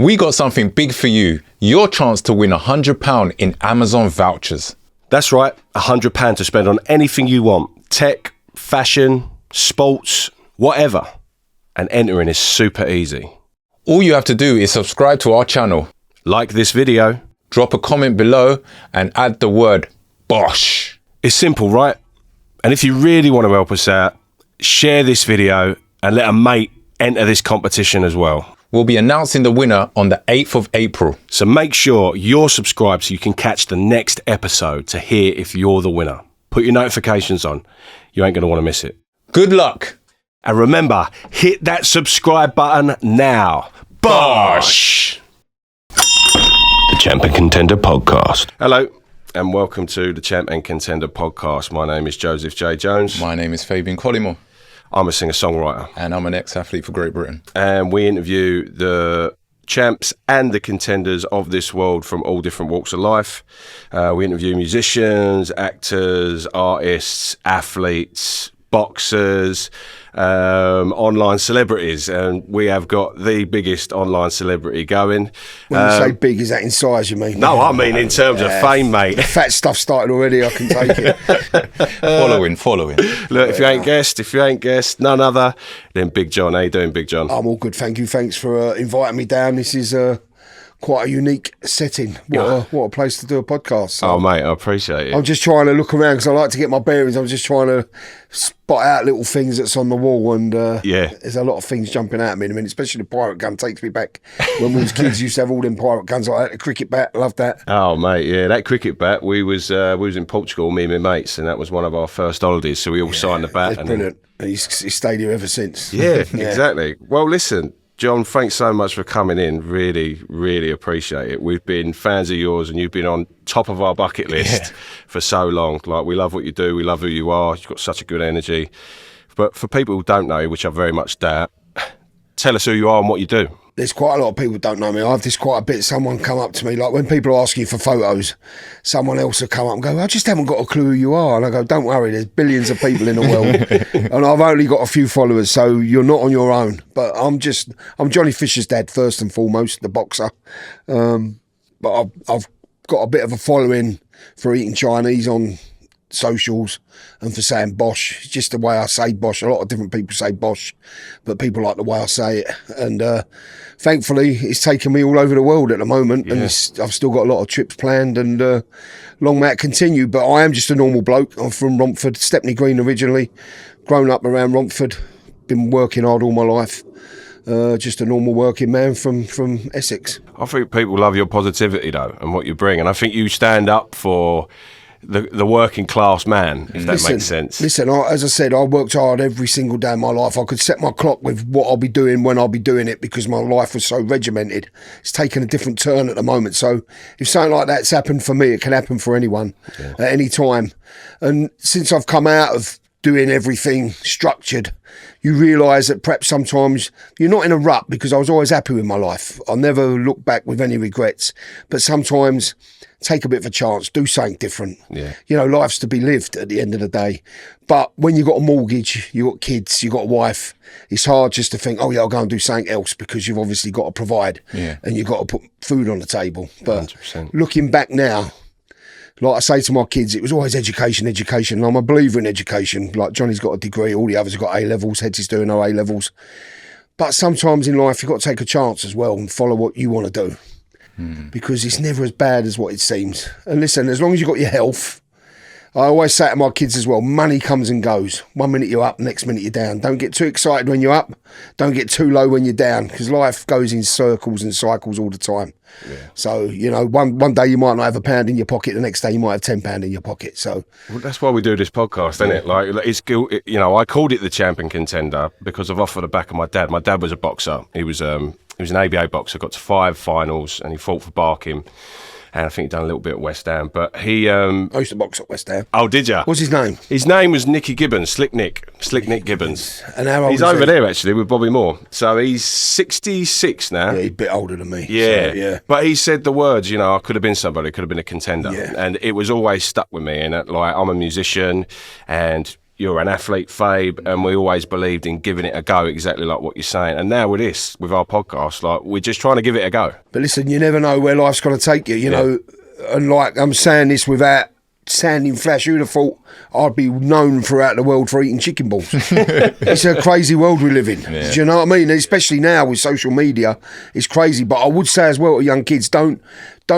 We got something big for you. Your chance to win £100 in Amazon vouchers. That's right, £100 to spend on anything you want. Tech, fashion, sports, whatever. And entering is super easy. All you have to do is subscribe to our channel, Like this video. drop a comment below, and add the word Bosh. It's simple, right? And if you really want to help us out, share this video and let a mate enter this competition as well. We'll be announcing the winner on the 8th of April. So make sure you're subscribed so you can catch the next episode to hear if you're the winner. Put your notifications on. You ain't going to want to miss it. Good luck. And remember, hit that subscribe button now. Bosh! The Champ and Contender Podcast. Hello, and welcome to the Champ and Contender Podcast. My name is Joseph J. Jones. My name is Fabian Collymore. I'm a singer-songwriter. And I'm an ex-athlete for Great Britain. And we interview the champs and the contenders of this world from all different walks of life. We interview musicians, actors, artists, athletes, boxers, online celebrities, and we have got the biggest online celebrity going. When you say big, is that in size, you mean? No, I mean in terms of fame, mate. The fat stuff started already, I can take it. Following. Look, if you ain't guessed, none other than Big John. How you doing, Big John? I'm all good, thank you. Thanks for inviting me down. This is quite a unique setting. What a place to do a podcast. So Oh, mate, I appreciate it. I'm just trying to look around because I like to get my bearings. I'm just trying to spot out little things that's on the wall, and there's a lot of things jumping out at me in a minute, especially the pirate gun takes me back when we was kids. Used to have all them pirate guns like that. The cricket bat, love that. Oh, mate, yeah, that cricket bat. We was in Portugal, me and my mates, and that was one of our first holidays. So we all signed the bat. It's brilliant. And he's stayed here ever since. Yeah, exactly. Well, listen, John, thanks so much for coming in. Really, really appreciate it. We've been fans of yours, and you've been on top of our bucket list for so long. Like, we love what you do. We love who you are. You've got such a good energy. But for people who don't know you, which I very much doubt, tell us who you are and what you do. There's quite a lot of people who don't know me. I have this quite a bit. Someone come up to me, like when people are asking for photos, someone else will come up and go, I just haven't got a clue who you are. And I go, don't worry, there's billions of people in the world. And I've only got a few followers, so you're not on your own. But I'm Johnny Fisher's dad, first and foremost, the boxer. But I've got a bit of a following for eating Chinese on socials and for saying Bosh. It's just the way I say Bosh. A lot of different people say Bosh, but people like the way I say it. And thankfully, it's taken me all over the world at the moment, and I've still got a lot of trips planned, and long may it continue. But I am just a normal bloke. I'm from Romford, Stepney Green originally, grown up around Romford, been working hard all my life. Just a normal working man from Essex. I think people love your positivity, though, and what you bring. And I think you stand up for the working class man, if that makes sense. Listen, as I said, I worked hard every single day of my life. I could set my clock with what I'll be doing when I'll be doing it because my life was so regimented. It's taken a different turn at the moment. So if something like that's happened for me, it can happen for anyone at any time. And since I've come out of doing everything structured, you realise that perhaps sometimes you're not in a rut, because I was always happy with my life. I never look back with any regrets. But sometimes take a bit of a chance, do something different. Yeah. You know, life's to be lived at the end of the day. But when you've got a mortgage, you've got kids, you've got a wife, it's hard just to think, oh yeah, I'll go and do something else, because you've obviously got to provide and you've got to put food on the table. But 100%. Looking back now, like I say to my kids, it was always education. And I'm a believer in education. Like Johnny's got a degree, all the others have got A-levels, Hetty's doing her A-levels. But sometimes in life, you've got to take a chance as well and follow what you want to do. Because it's never as bad as what it seems. And listen, as long as you've got your health, I always say to my kids as well, money comes and goes. 1 minute you're up, next minute you're down. Don't get too excited when you're up. Don't get too low when you're down, because life goes in circles and cycles all the time. Yeah. So, you know, one day you might not have £1 in your pocket, the next day you might have £10 in your pocket. So that's why we do this podcast, isn't it? Like, it's, you know, I called it the Champ and Contender because of off the back of my dad. My dad was a boxer. He was an ABA boxer, got to 5 finals, and he fought for Barking. And I think he'd done a little bit at West Ham, but he... I used to box at West Ham. Oh, did you? What's his name? His name was Nicky Gibbons, Slick Nick Gibbons. And how old he's is over he? there, actually, with Bobby Moore. So he's 66 now. Yeah, he's a bit older than me. Yeah. So, yeah. But he said the words, you know, I could have been somebody, could have been a contender. Yeah. And it was always stuck with me. And like, I'm a musician, and you're an athlete, Fabe, and we always believed in giving it a go, exactly like what you're saying. And now with this, with our podcast, like we're just trying to give it a go. But listen, you never know where life's going to take you, you know. And like I'm saying this without sounding flash, who'd have thought I'd be known throughout the world for eating chicken balls? It's a crazy world we live in. Do you know what I mean? Especially now with social media, it's crazy. But I would say as well to young kids, don't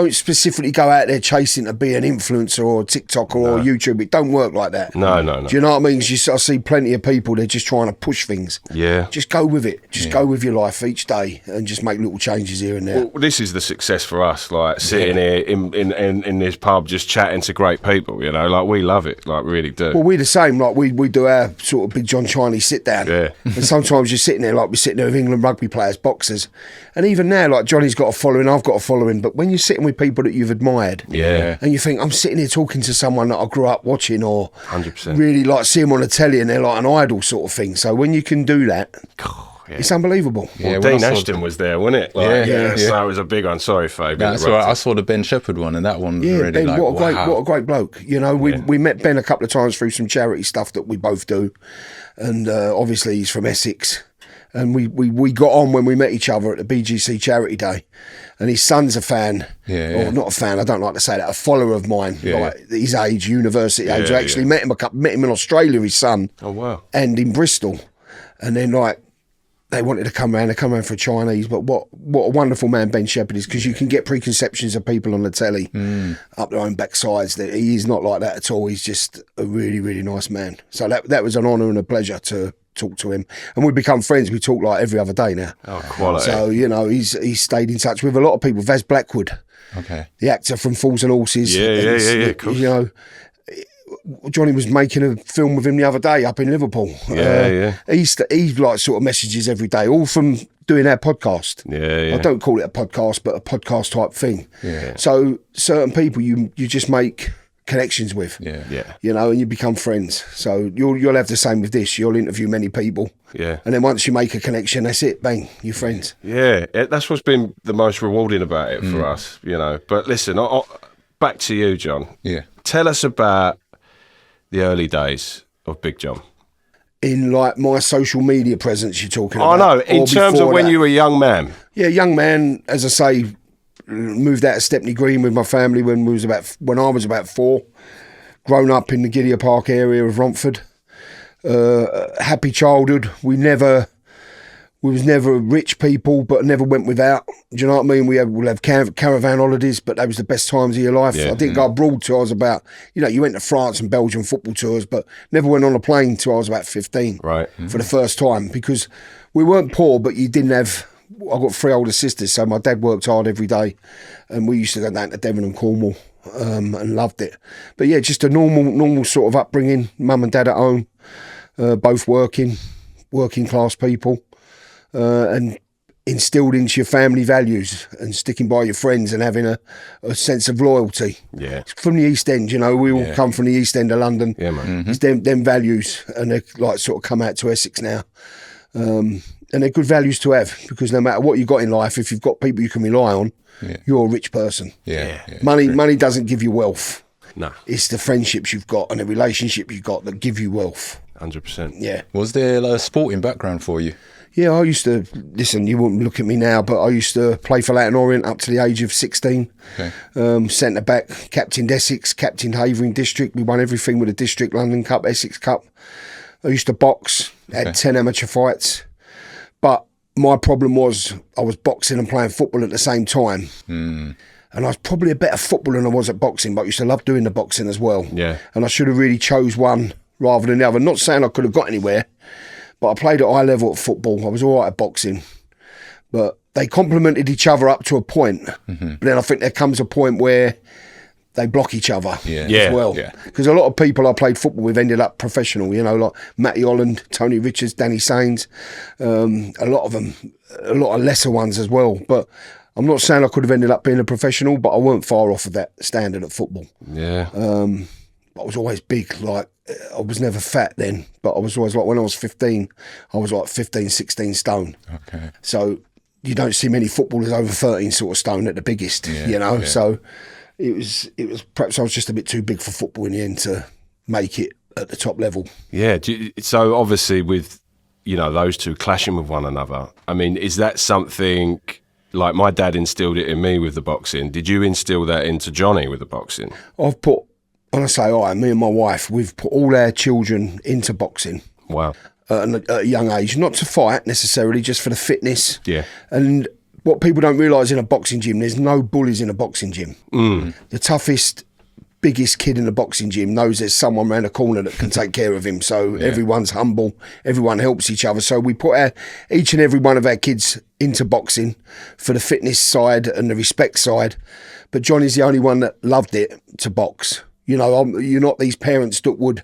specifically go out there chasing to be an influencer or a TikToker or YouTube. It don't work like that. No. Do you know what I mean? 'Cause I see plenty of people, they're just trying to push things. Yeah. Just go with it. Just go with your life each day and just make little changes here and there. Well, this is the success for us, like sitting here in this pub just chatting to great people, you know, like we love it, like really do. Well, we're the same. Like we do our sort of Big John Chinese sit down. Yeah. And sometimes you're sitting there like we're sitting there with England rugby players, boxers. And even now, like Johnny's got a following, I've got a following. But when you're sitting with people that you've admired, and you think, I'm sitting here talking to someone that I grew up watching or 100%. really like see them on the telly and they're like an idol sort of thing. So when you can do that, it's unbelievable. Well, Dean Ashton was there, wasn't it? Like, so it was a big one. Sorry, Fabe. That's right. I saw the Ben Shepherd one, and that one was really Ben, like, what a great bloke. You know, we met Ben a couple of times through some charity stuff that we both do, and obviously he's from Essex, and we got on when we met each other at the BGC Charity Day, and his son's a fan, or not a fan. I don't like to say that, a follower of mine, like his age, university age. I actually met him in Australia, his son. Oh wow! And in Bristol, and then like. They wanted to come around. They come around for a Chinese, but what a wonderful man Ben Shepherd is, because you can get preconceptions of people on the telly up their own backsides. That he is not like that at all. He's just a really, really nice man. So that was an honour and a pleasure to talk to him, and we've become friends. We talk like every other day now. Oh, quality. So you know, he's stayed in touch with a lot of people. Vaz Blackwood, the actor from Fools and Horses. Yeah. Cool. You know. Johnny was making a film with him the other day up in Liverpool. He like sort of messages every day, all from doing our podcast. I don't call it a podcast, but a podcast type thing. So certain people you just make connections with. You know, and you become friends. So you'll have the same with this. You'll interview many people. And then once you make a connection, that's it. Bang, you're friends. That's what's been the most rewarding about it for us. You know, but listen, back to you, John. Tell us about the early days of Big John. In like my social media presence you're talking about? Oh no, in terms of when you were a young man. Yeah, young man, as I say, moved out of Stepney Green with my family when I was about 4. Grown up in the Gidea Park area of Romford. Happy childhood. We was never rich people, but never went without. Do you know what I mean? We'll have caravan holidays, but that was the best times of your life. I didn't go abroad till I was about, you went to France and Belgium football tours, but never went on a plane till I was about 15. Right. For the first time, because we weren't poor, but you didn't have. I got 3 older sisters, so my dad worked hard every day, and we used to go down to Devon and Cornwall, and loved it. But yeah, just a normal sort of upbringing. Mum and dad at home, both working class people. And instilled into your family values and sticking by your friends and having a sense of loyalty. From the East End, we all come from the East End of London. Man. It's them values, and they like sort of come out to Essex now. And they're good values to have, because no matter what you've got in life, if you've got people you can rely on, you're a rich person. Money doesn't give you wealth. No. It's the friendships you've got and the relationship you've got that give you wealth. 100%. Yeah. Was there a sporting background for you? Yeah, I used to, listen, you wouldn't look at me now, but I used to play for Leighton Orient up to the age of 16. Centre back, captained Essex, captained Havering District. We won everything with the District, London Cup, Essex Cup. I used to box, had 10 amateur fights. But my problem was I was boxing and playing football at the same time. And I was probably a better footballer than I was at boxing, but I used to love doing the boxing as well. And I should have really chose one rather than the other. Not saying I could have got anywhere, but I played at high level at football. I was all right at boxing. But they complemented each other up to a point. But then I think there comes a point where they block each other as well. Because a lot of people I played football with ended up professional, like Matty Holland, Tony Richards, Danny Sains, a lot of them, a lot of lesser ones as well. But I'm not saying I could have ended up being a professional, but I weren't far off of that standard at football. I was always big, like, I was never fat then, but I was always like, when I was 15, I was like 15, 16 stone. So you don't see many footballers over 13 sort of stone at the biggest, So it was perhaps I was just a bit too big for football in the end to make it at the top level. Yeah. So obviously with, those two clashing with one another, I mean, is that something like my dad instilled it in me with the boxing? Did you instill that into Johnny with the boxing? I've put, when I say me and my wife, we've put all our children into boxing. Wow. At a young age, not to fight necessarily, just for the fitness. Yeah. And what people don't realise in a boxing gym, there's no bullies in a boxing gym. The toughest, biggest kid in the boxing gym knows there's someone around the corner that can take care of him. So everyone's humble, everyone helps each other. So we put each and every one of our kids into boxing for the fitness side and the respect side. But Johnny's the only one that loved it to box. You're not these parents that would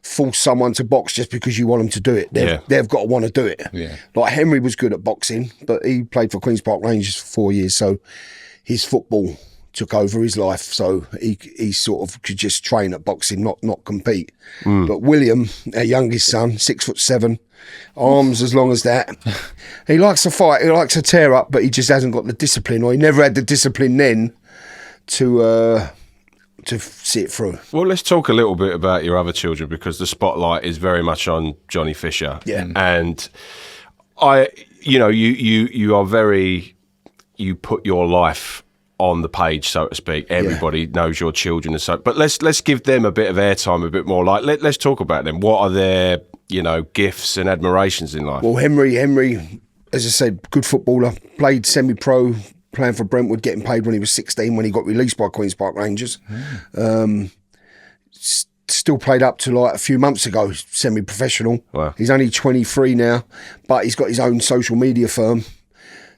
force someone to box just because you want them to do it. They've got to want to do it. Yeah. Like Henry was good at boxing, but he played for Queen's Park Rangers for 4 years, so his football took over his life, so he sort of could just train at boxing, not compete. But William, our youngest son, 6'7", arms as long as that. He likes to fight, he likes to tear up, but he just hasn't got the discipline, or he never had the discipline then to see it through. Well, let's talk a little bit about your other children, because the spotlight is very much on Johnny Fisher. Yeah. And you put your life on the page, so to speak. Everybody knows your children and so. But let's give them a bit of airtime, a bit more. Like let's talk about them. What are their gifts and admirations in life? Well, Henry, as I said, good footballer. Played semi-pro, playing for Brentwood, getting paid when he was 16 when he got released by Queen's Park Rangers. Still played up to like a few months ago, semi-professional. Wow. He's only 23 now, but he's got his own social media firm.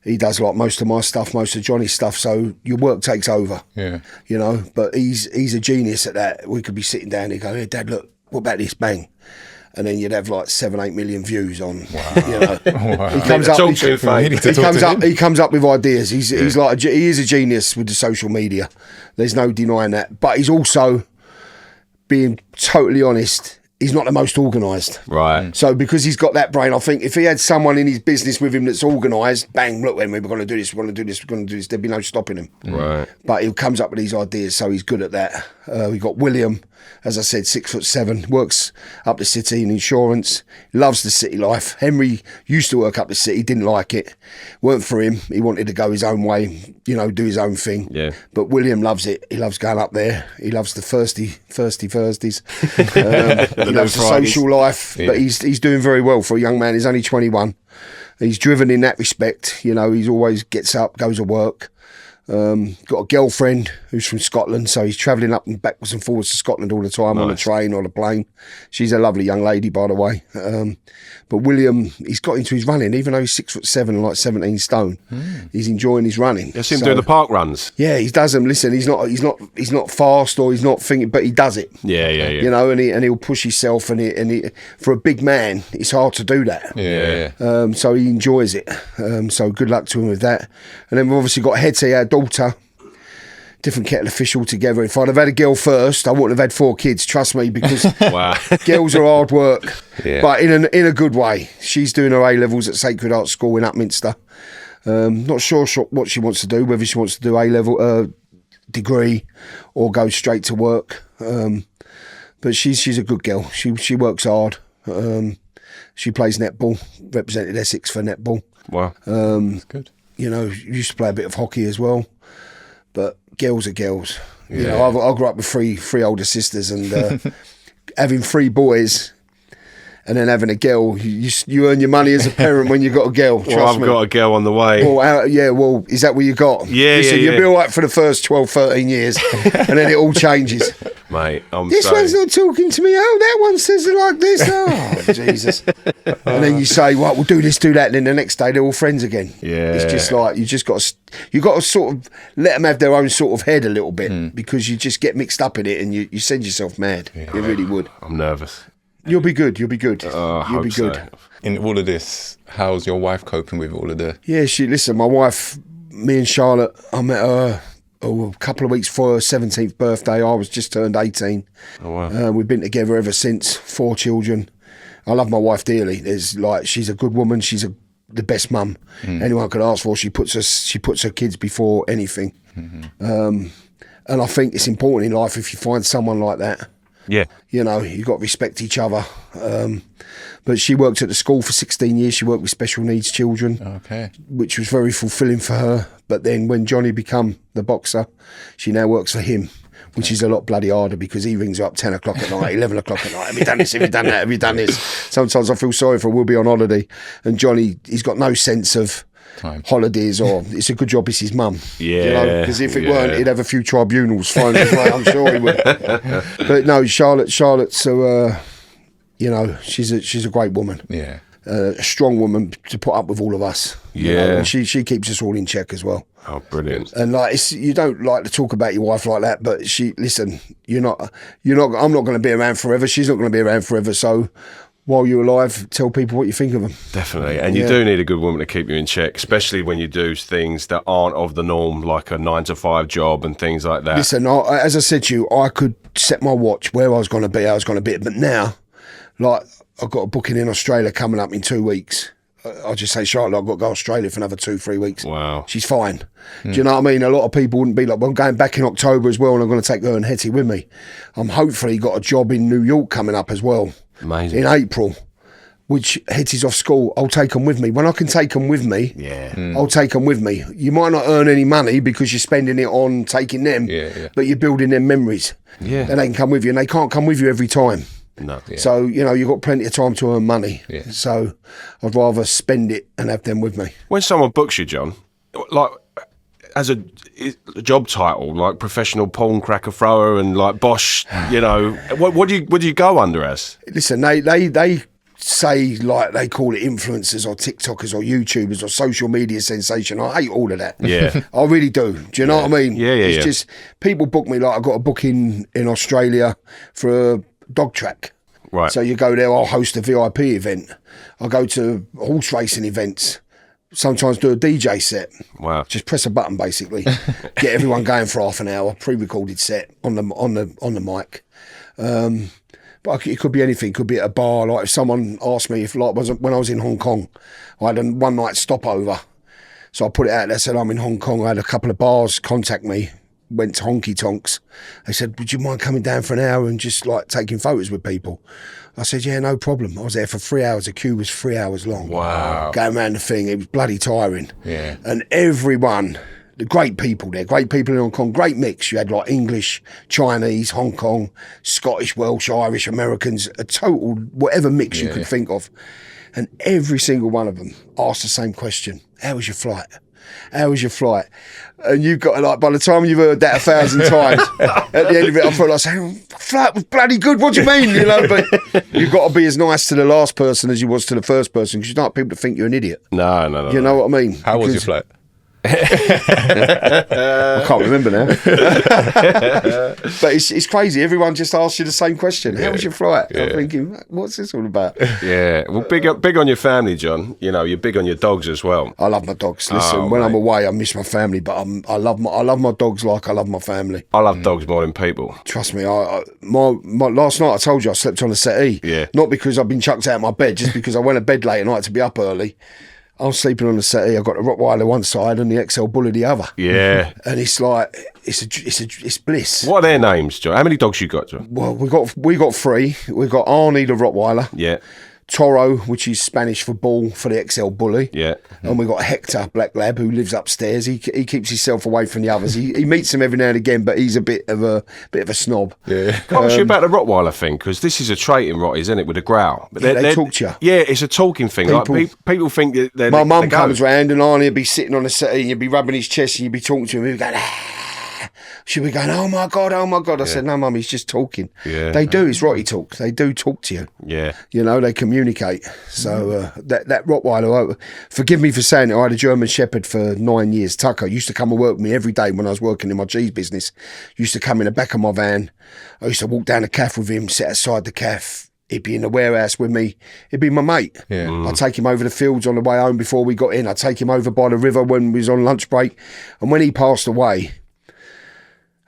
He does like most of my stuff, most of Johnny's stuff, so your work takes over. Yeah. But he's a genius at that. We could be sitting down and he'd go, "Hey, Dad, look, what about this? Bang." And then you'd have like 7-8 million views on. Wow. Wow. He comes up. He comes up with ideas. He's like he is a genius with the social media. There's no denying that. But he's also, being totally honest, he's not the most organised. Right. So because he's got that brain, I think if he had someone in his business with him that's organised, bang, look, when we're going to do this, we're going to do this, we're going to do this, there'd be no stopping him. Right. But he comes up with these ideas, so he's good at that. We got William, as I said, 6'7", works up the city in insurance, loves the city life. Henry used to work up the city, didn't like it, weren't for him. He wanted to go his own way, do his own thing. Yeah. But William loves it. He loves going up there. He loves the thirsty Thursdays. He loves the social life. Yeah. But he's doing very well for a young man. He's only 21. He's driven in that respect. He always gets up, goes to work. Got a girlfriend who's from Scotland, so he's travelling up and backwards and forwards to Scotland all the time. Nice. On the train or the plane. She's a lovely young lady, by the way. But William, he's got into his running, even though he's 6'7" and like 17 stone. He's enjoying his running. You see him doing the park runs. Yeah, he does them. Listen, he's not fast or he's not thinking, but he does it. Yeah. And he'll push himself, and he for a big man, it's hard to do that. Yeah. So he enjoys it. So good luck to him with that. And then we've obviously got Hetty, our daughter. Different kettle of fish altogether. If I'd have had a girl first, I wouldn't have had 4 kids. Trust me, because girls are hard work, but in a good way. She's doing her A-levels at Sacred Heart School in Upminster. Not sure what she wants to do, whether she wants to do A-level degree or go straight to work. But she's a good girl. She works hard. She plays netball, represented Essex for netball. Wow, that's good. Used to play a bit of hockey as well. But girls are girls. I grew up with three older sisters, and having 3 boys and then having a girl, you earn your money as a parent when you've got a girl. I've got a girl on the way. Well, is that what you got? Yeah, Listen, you'll be all right for the first 12, 13 years, and then it all changes. Mate, this one's not talking to me. Oh, that one says it like this. Oh, Jesus. And then you say, right, we'll do this, do that, and then the next day they're all friends again. Yeah. It's just like, you got to sort of let them have their own sort of head a little bit, because you just get mixed up in it and you send yourself mad. You really would. I'm nervous. You'll be good. You'll be good. You'll be good. So. In all of this, how's your wife coping with all of the... Yeah, listen, my wife, me and Charlotte, I met her a couple of weeks before her 17th birthday. I was just turned 18. Oh, wow. We've been together ever since, 4 children. I love my wife dearly. She's a good woman. She's the best mum anyone could ask for. She puts her kids before anything. And I think it's important in life, if you find someone like that, Yeah. You know, you got to respect each other. But she worked at the school for 16 years. She worked with special needs children, Okay. which was very fulfilling for her. But then when Johnny became the boxer, she now works for him, which is a lot bloody harder because he rings her up 10 o'clock at night, 11 o'clock at night. Have you done this? Have you done that? Have you done this? Sometimes I feel sorry for her. We'll be on holiday. And Johnny, he's got no sense of holidays or it's a good job it's his mum. Yeah. Because if it weren't, he'd have a few tribunals thrown his way. I'm sure he would. But no, Charlotte's you know, she's a great woman. Yeah. A strong woman to put up with all of us. You know, and she keeps us all in check as well. Oh, brilliant. And like, you don't like to talk about your wife like that, but listen, I'm not going to be around forever. She's not going to be around forever. So while you're alive, tell people what you think of them. Definitely. And you do need a good woman to keep you in check, especially when you do things that aren't of the norm, like a 9-to-5 job and things like that. Listen, as I said to you, I could set my watch where I was going to be, but now, like, I've got a booking in Australia coming up in 2 weeks. I'll just say, Charlotte, I've got to go to Australia for another 2-3 weeks. Wow. She's fine. Do you know what I mean? A lot of people wouldn't be like, well, I'm going back in October as well and I'm going to take her and Hetty with me. I'm hopefully got a job in New York coming up as well. Amazing. In April, which Hetty's off school. I'll take them with me. When I can take them with me, I'll take them with me. You might not earn any money because you're spending it on taking them, but you're building them memories. Yeah. And they can come with you and they can't come with you every time. No. Yeah. So, you know, you've got plenty of time to earn money. Yeah. So I'd rather spend it and have them with me. When someone books you, John, like as a job title, like professional porn cracker thrower and like Bosh, you know, what do you go under as? Listen, they say, like, they call it influencers or TikTokers or YouTubers or social media sensation. I hate all of that. Yeah. I really do. Do you know what I mean? Yeah. It's just, people book me, like, I got a booking in Australia for a dog track. Right. So you go there, I'll host a VIP event. I go to horse racing events. Sometimes do a DJ set. Wow. Just press a button, basically. Get everyone going for half an hour, pre-recorded set on the mic. But it could be anything. It could be at a bar. Like if someone asked me if, like, when I was in Hong Kong, I had a one night stopover. So I put it out there, said I'm in Hong Kong. I had a couple of bars contact me, went to Honky Tonks. They said, would you mind coming down for an hour and just like taking photos with people? I said, yeah, no problem. I was there for 3 hours. The queue was 3 hours long. Wow. Going around the thing. It was bloody tiring. Yeah. And everyone, the great people there, great people in Hong Kong, great mix. You had like English, Chinese, Hong Kong, Scottish, Welsh, Irish, Americans, a total, whatever mix you could think of. And every single one of them asked the same question. How was your flight? How was your flight? And you've got, like, by the time you've heard that 1,000 times, at the end of it, I felt like saying, flight was bloody good, what do you mean? You know, but you've got to be as nice to the last person as you was to the first person, because you don't want people to think you're an idiot. No. You know what I mean? How was your flight? I can't remember now. But it's crazy. Everyone just asks you the same question. How was your flight? I'm thinking, what's this all about? Yeah. Well, big on your family, John. You know, you're big on your dogs as well. I love my dogs. Listen, when I'm away, I miss my family, but I love my dogs like I love my family. I love dogs more than people. Trust me. My last night I told you I slept on a settee. Yeah. Not because I've been chucked out of my bed, just because I went to bed late at night to be up early. I was sleeping on the settee. I got the Rottweiler one side and the XL Bully the other. Yeah. And it's like it's bliss. What are their names, John? How many dogs you got, John? Well, we got three. We got Arnie the Rottweiler. Yeah. Toro, which is Spanish for bull, for the XL Bully. Yeah. And we got Hector, Black Lab, who lives upstairs. He keeps himself away from the others. He meets them every now and again, but he's a bit of a snob. Yeah. Can I ask you about the Rottweiler thing? Because this is a trait in Rotties, isn't it, with a growl? But they talk to you. Yeah, it's a talking thing. People think that they're... My mum comes round and Arnie would be sitting on the settee and you'd be rubbing his chest and you'd be talking to him. He'd be going, she'd be going, oh my God. I said, no, Mum, he's just talking. Yeah. They do. It's Rotty talk. They do talk to you. Yeah. You know, they communicate. So that Rottweiler, forgive me for saying it, I had a German Shepherd for 9 years. Tucker used to come and work with me every day when I was working in my cheese business. Used to come in the back of my van. I used to walk down the calf with him, sit outside the calf. He'd be in the warehouse with me. He'd be my mate. Yeah. I'd take him over the fields on the way home before we got in. I'd take him over by the river when we was on lunch break. And when he passed away,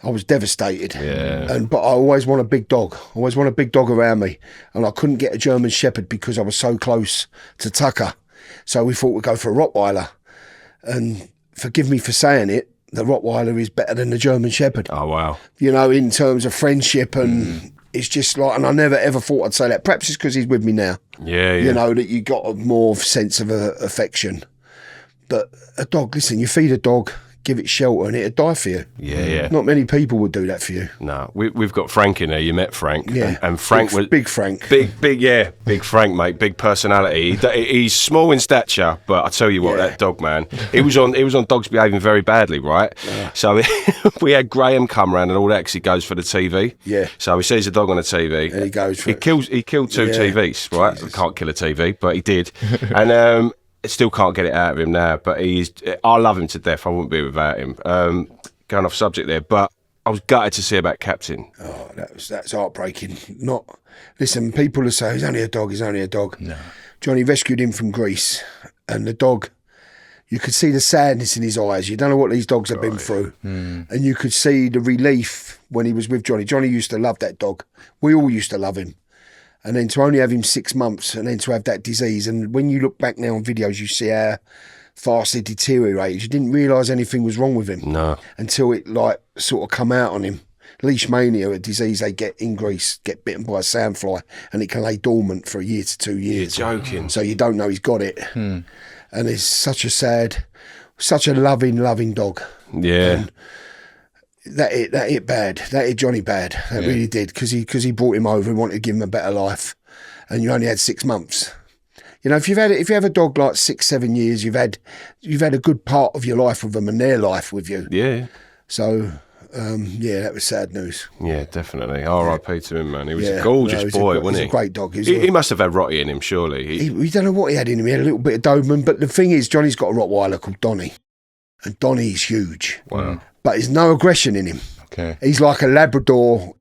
I was devastated. Yeah. But I always want a big dog. I always want a big dog around me. And I couldn't get a German Shepherd because I was so close to Tucker. So we thought we'd go for a Rottweiler. And forgive me for saying it, the Rottweiler is better than the German Shepherd. Oh, wow. You know, in terms of friendship and it's just like, and I never ever thought I'd say that. Perhaps it's because he's with me now. Yeah, yeah. You know, that you got a more sense of affection. But a dog, listen, you feed a dog, give it shelter, and it'd die for you. Yeah, yeah. Not many people would do that for you. No, we've got Frank in there. You met Frank. Yeah. And Frank was... Big Frank. Big, yeah. Big Frank, mate. Big personality. He's small in stature, but I tell you what, that dog, man. He was on dogs behaving very badly, right? Yeah. So we had Graham come round and all that because he goes for the TV. Yeah. So he sees a dog on the TV. And he goes for He killed two TVs, right? Jesus. Can't kill a TV, but he did. And... still can't get it out of him now, but I love him to death. I wouldn't be without him. Going off subject there, but I was gutted to see about Captain. Oh, that's heartbreaking. Listen, people will say, he's only a dog. No. Johnny rescued him from Greece, and the dog, you could see the sadness in his eyes. You don't know what these dogs have been through. And you could see the relief when he was with Johnny. Johnny used to love that dog. We all used to love him. And then to only have him 6 months and then to have that disease. And when you look back now on videos, you see how fast it deteriorated. You didn't realise anything was wrong with him. No. Until it sort of come out on him. Leishmania, a disease they get in Greece, get bitten by a sandfly, and it can lay dormant for a year to 2 years. You're joking. So you don't know he's got it. And it's such a loving dog. Yeah. And that hit bad. That hit Johnny bad. That really did, because he brought him over and wanted to give him a better life, and you only had 6 months. You know, if you have a dog like 6-7 years, you've had a good part of your life with them and their life with you. Yeah. So that was sad news. Yeah, definitely. R.I.P. to him, man. He was a gorgeous boy, wasn't he? He was a great dog. He must have had Rotty in him, surely. We don't know what he had in him. He had a little bit of Doberman, but the thing is, Johnny's got a Rottweiler called Donny, and Donny's huge. Wow. But there's no aggression in him. Okay. He's like a Labrador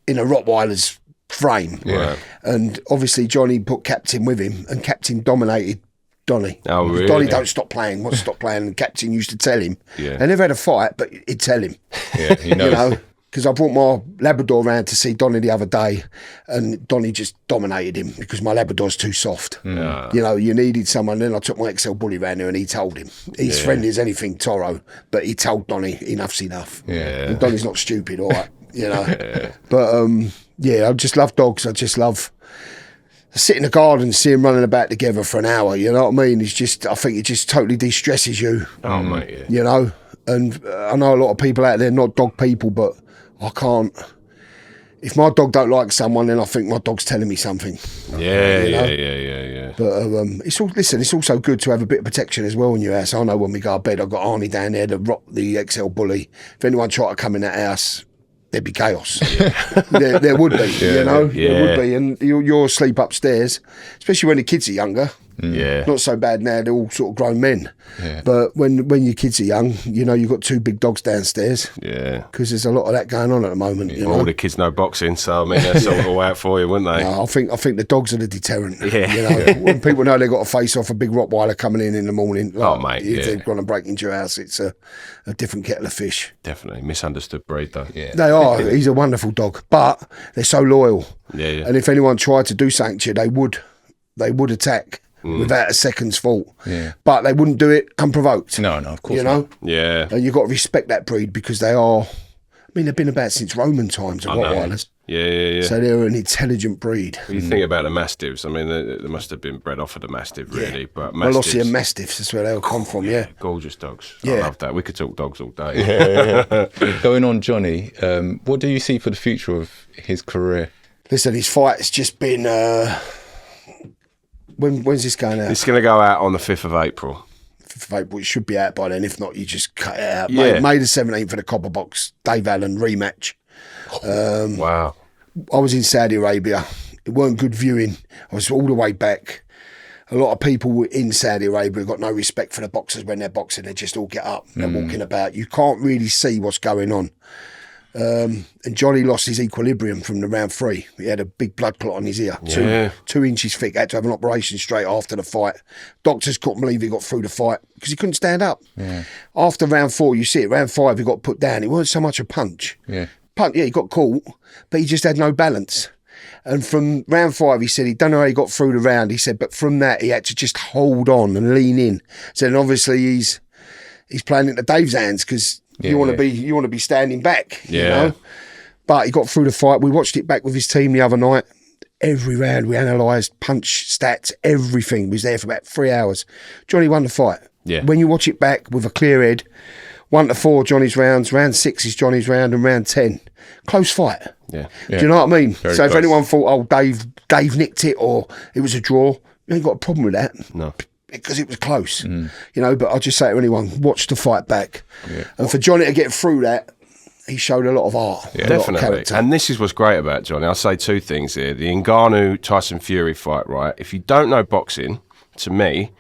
in a Rottweiler's frame. Yeah. And obviously Johnny put Captain with him, and Captain dominated Donny. Oh, really? Donny don't stop playing, wants to stop playing, and Captain used to tell him. Yeah. They never had a fight, but he'd tell him. Yeah, he knows. You know, because I brought my Labrador round to see Donny the other day, and Donny just dominated him because my Labrador's too soft. Yeah. You know, you needed someone. Then I took my XL Bully round there, and he told him. He's friendly as anything, Toro, but he told Donny enough's enough. Yeah. And Donny's not stupid, all right, you know. But I just love dogs. I just love sit in the garden and see them running about together for an hour. You know what I mean? I think it just totally de-stresses you. Oh, mate, yeah. You know, and I know a lot of people out there not dog people, but I can't. If my dog don't like someone, then I think my dog's telling me something. Yeah, you know? yeah. But it's also good to have a bit of protection as well in your house. I know when we go to bed, I've got Arnie down there, the XL Bully. If anyone tried to come in that house, there'd be chaos. there would be, you know, there would be. And you're asleep upstairs, especially when the kids are younger. Yeah. Not so bad now, they're all sort of grown men. Yeah. But when your kids are young, you know, you've got 2 big dogs downstairs. Yeah. Because there's a lot of that going on at the moment. You know? All the kids know boxing, so I mean, that's all out for you, wouldn't they? No, I think the dogs are the deterrent. Yeah. You know, when people know they've got to face off a big Rottweiler coming in the morning. Like, Oh, mate, if yeah. they're going to break into your house, it's a different kettle of fish. Definitely. Misunderstood breed, though. Yeah. They are. He's a wonderful dog, but they're so loyal. Yeah. And if anyone tried to do something to you, they would attack without a second's thought. Yeah. But they wouldn't do it unprovoked. No, of course You know? Yeah. And you've got to respect that breed because they are, I mean, they've been about since Roman times, the Rottweilers. Yeah. So they're an intelligent breed. When you think about the Mastiffs, I mean, they must have been bred off of the Mastiff, really. But Mastiffs, Molossia Mastiffs, that's where they all come from, yeah. gorgeous dogs. Yeah. I love that. We could talk dogs all day. Going on, Johnny, what do you see for the future of his career? Listen, his fight's just been, when's this going out? It's going to go out on the 5th of April. 5th of April, it should be out by then. If not, you just cut it out. Yeah. May the 17th for the Copper Box, Dave Allen rematch. Wow. I was in Saudi Arabia. It weren't good viewing. I was all the way back. A lot of people in Saudi Arabia got no respect for the boxers when they're boxing. They just all get up. They're walking about. You can't really see what's going on. And Johnny lost his equilibrium from the round 3. He had a big blood clot on his ear, Yeah. 2 inches thick. Had to have an operation straight after the fight. Doctors couldn't believe he got through the fight because he couldn't stand up. Yeah. After round 4, you see it. Round 5, he got put down. It wasn't so much a punch. Yeah. He got caught, but he just had no balance. And from round 5, he said he don't know how he got through the round. He said, but from that, he had to just hold on and lean in. So then obviously he's playing into Dave's hands because you want to be standing back. Yeah. You know? But he got through the fight. We watched it back with his team the other night. Every round we analysed, punch, stats, everything. We was there for about 3 hours. Johnny won the fight. Yeah. When you watch it back with a clear head, 1 to 4 Johnny's rounds, round 6 is Johnny's round, and round 10. Close fight. Yeah. Do you know what I mean? Very so if close. anyone thought, oh, Dave nicked it or it was a draw, you ain't got a problem with that. No. Because it was close. You know, but I'll just say to anyone, watch the fight back. Yeah. And for Johnny to get through that, he showed a lot of art. Yeah, a lot of definitely. character. And this is what's great about Johnny. I'll say 2 things here. The Ngannou-Tyson Fury fight, right? If you don't know boxing, to me,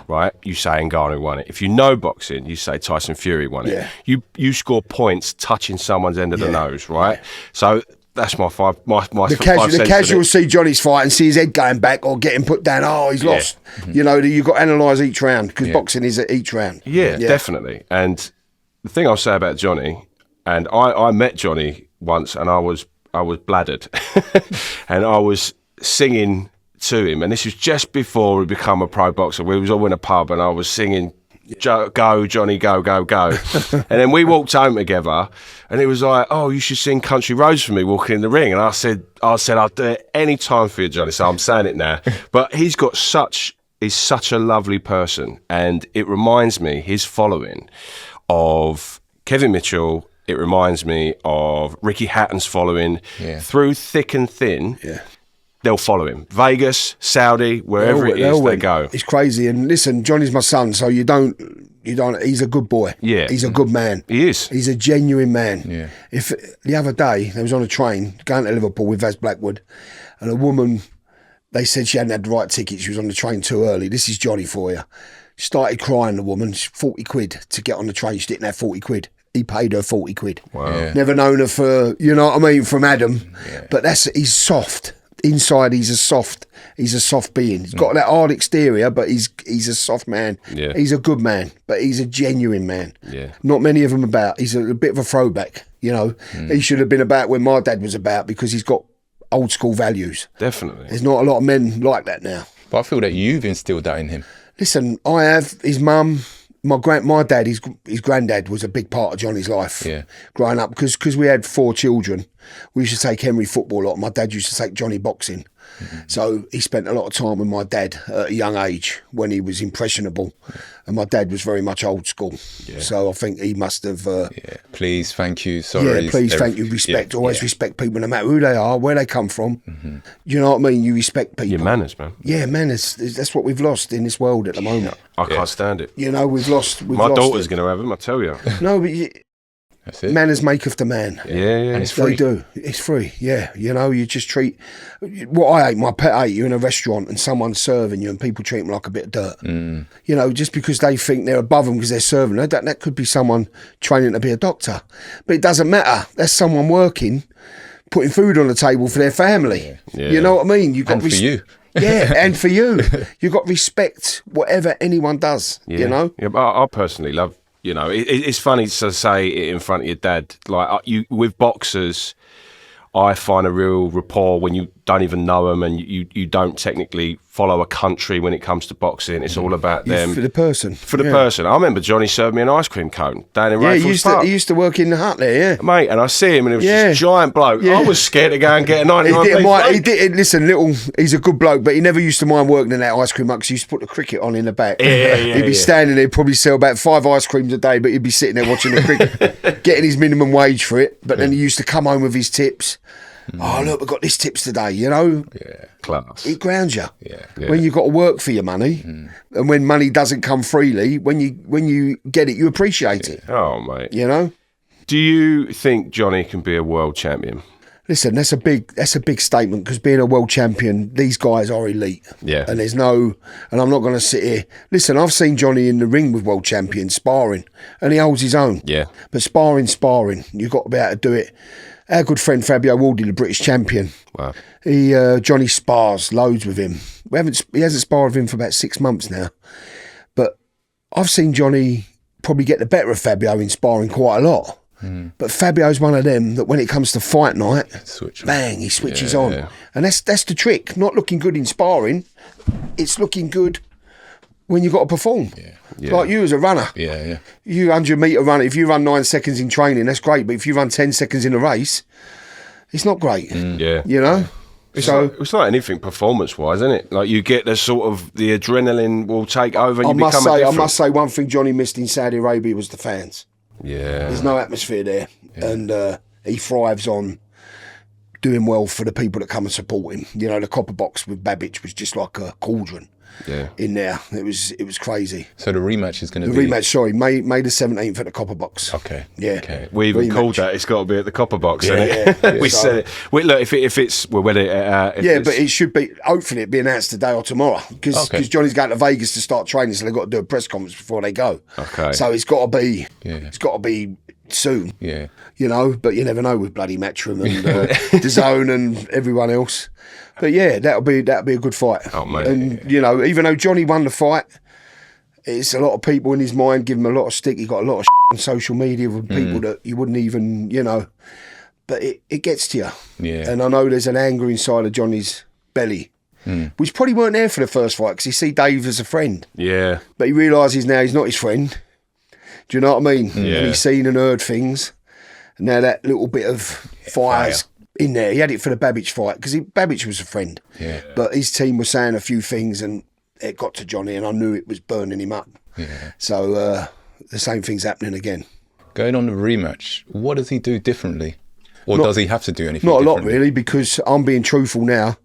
right, you say Ngannou won it. If you know boxing, you say Tyson Fury won it. Yeah. You score points touching someone's end of the nose, right? So that's my 5 my The 5 cents. the of casual it. see Johnny's fight and see his head going back or getting put down. Oh, he's lost. You know, you've got to analyse each round because boxing is at each round. Yeah, definitely. And the thing I'll say about Johnny, and I met Johnny once, and I was bladdered, and I was singing to him, and this was just before we become a pro boxer. We was all in a pub, and I was singing, "Go Johnny, go go go," and then we walked home together, and it was like, "Oh, you should sing Country Roads for me walking in the ring," and I said, "I'll do it any time for you, Johnny." So I'm saying it now, but he's such a lovely person, and it reminds me his following of Kevin Mitchell. It reminds me of Ricky Hatton's following. Through thick and thin. Yeah. They'll follow him. Vegas, Saudi, wherever it is, they go. It's crazy. And listen, Johnny's my son, so you don't. He's a good boy. Yeah. He's a good man. He is. He's a genuine man. Yeah. If the other day I was on a train going to Liverpool with Vaz Blackwood, and a woman, they said she hadn't had the right ticket. She was on the train too early. This is Johnny for you. Started crying. The woman, 40 quid to get on the train. She didn't have 40 quid. He paid her 40 quid. Wow. Yeah. Never known her for, you know what I mean, from Adam. But he's soft. Inside, he's a soft being. He's got that hard exterior, but he's a soft man. Yeah. He's a good man, but he's a genuine man. Yeah. Not many of them about. He's a bit of a throwback, you know. He should have been about when my dad was about because he's got old school values. Definitely. There's not a lot of men like that now. But I feel that you've instilled that in him. Listen, I have. His mum, my dad, his granddad was a big part of Johnny's life. Yeah. Growing up, because we had 4 children, we used to take Henry football a lot. My dad used to take Johnny boxing. So he spent a lot of time with my dad at a young age when he was impressionable. And my dad was very much old school. So I think he must have... Please, thank you, sorry. Yeah, please, thank you, respect. Always respect people no matter who they are, where they come from. You know what I mean? You respect people. Your manners, man. Yeah, manners. That's what we've lost in this world at the moment. I can't stand it. You know, we've lost... My daughter's going to have them, I tell you. No, but That's it. manners maketh the man. Yeah. And it's free. They do. It's free, yeah. You know, you just treat... What I hate, my pet hate, you're in a restaurant and someone's serving you and people treat them like a bit of dirt. You know, just because they think they're above them because they're serving them. That could be someone training to be a doctor. But it doesn't matter. That's someone working, putting food on the table for their family. Yeah. You know what I mean? You've got And for you. Yeah, and for you. You've got respect whatever anyone does, Yeah. you know? Yeah, but I personally love, you know, it's funny to say it in front of your dad. Like, with boxers, I find a real rapport when you don't even know them and you don't technically follow a country when it comes to boxing. It's all about them. For the person. For the person. I remember Johnny served me an ice cream cone down in Yeah, Rayfield Park. he used to work in the hut there, yeah. Mate, and I see him and it was this giant bloke. Yeah. I was scared to go and get a He 99p didn't mind, he steak. did, listen, he's a good bloke, but he never used to mind working in that ice cream hut because he used to put the cricket on in the back. He'd be standing there, probably sell about 5 ice creams a day, but he'd be sitting there watching the cricket, getting his minimum wage for it. But then he used to come home with his tips. Oh, look, we've got this tips today, you know? Yeah. Class. It grounds you. Yeah. When you've got to work for your money, and when money doesn't come freely, when you get it, you appreciate it, Oh, mate. you know? Do you think Johnny can be a world champion? Listen, that's a big statement because being a world champion, these guys are elite. Yeah. And and I'm not going to sit here. Listen, I've seen Johnny in the ring with world champions sparring, and he holds his own. Yeah. But sparring, you've got to be able to do it. Our good friend Fabio Waldy, the British champion. Wow. Johnny spars loads with him. He hasn't sparred with him for about 6 months now. But I've seen Johnny probably get the better of Fabio in sparring quite a lot. But Fabio's one of them that when it comes to fight night, Switch on. bang, he switches on. And that's the trick. Not looking good in sparring, it's looking good when you've got to perform. Yeah. Like you as a runner. Yeah. You 100 metre runner, if you run 9 seconds in training, that's great. But if you run 10 seconds in a race, it's not great. Yeah. You know? It's like anything performance-wise, isn't it? Like you get the sort of the adrenaline will take over. And I must say one thing Johnny missed in Saudi Arabia was the fans. Yeah, there's no atmosphere there, and he thrives on doing well for the people that come and support him. You know, the copper box with Babbage was just like a cauldron. Yeah, in there, it was crazy. So the rematch is going to be the rematch. Sorry, May the 17th at the Copper Box. Okay, yeah. Okay. We even called that. It's got to be at the Copper Box. Yeah, we said it. Look, if it's whether but it should be. Hopefully, it be announced today or tomorrow because Johnny's going to Vegas to start training, so they've got to do a press conference before they go. Okay, so it's got to be. Yeah. It's got to be soon. Yeah, you know, but you never know with bloody Matchroom and DAZN and everyone else. But yeah, that'll be a good fight. Oh mate. And you know, even though Johnny won the fight, it's a lot of people in his mind give him a lot of stick. He got a lot of on social media with people that you wouldn't even, you know. But it gets to you. Yeah. And I know there's an anger inside of Johnny's belly, which probably weren't there for the first fight because he see Dave as a friend. Yeah. But he realises now he's not his friend. Do you know what I mean? Yeah. And he's seen and heard things. And now that little bit of fire's in there. He had it for the Babbage fight because Babbage was a friend. Yeah. But his team was saying a few things and it got to Johnny and I knew it was burning him up. Yeah. So the same thing's happening again. Going on the rematch, what does he do differently? Or does he have to do anything Not a lot differently? really, because I'm being truthful now.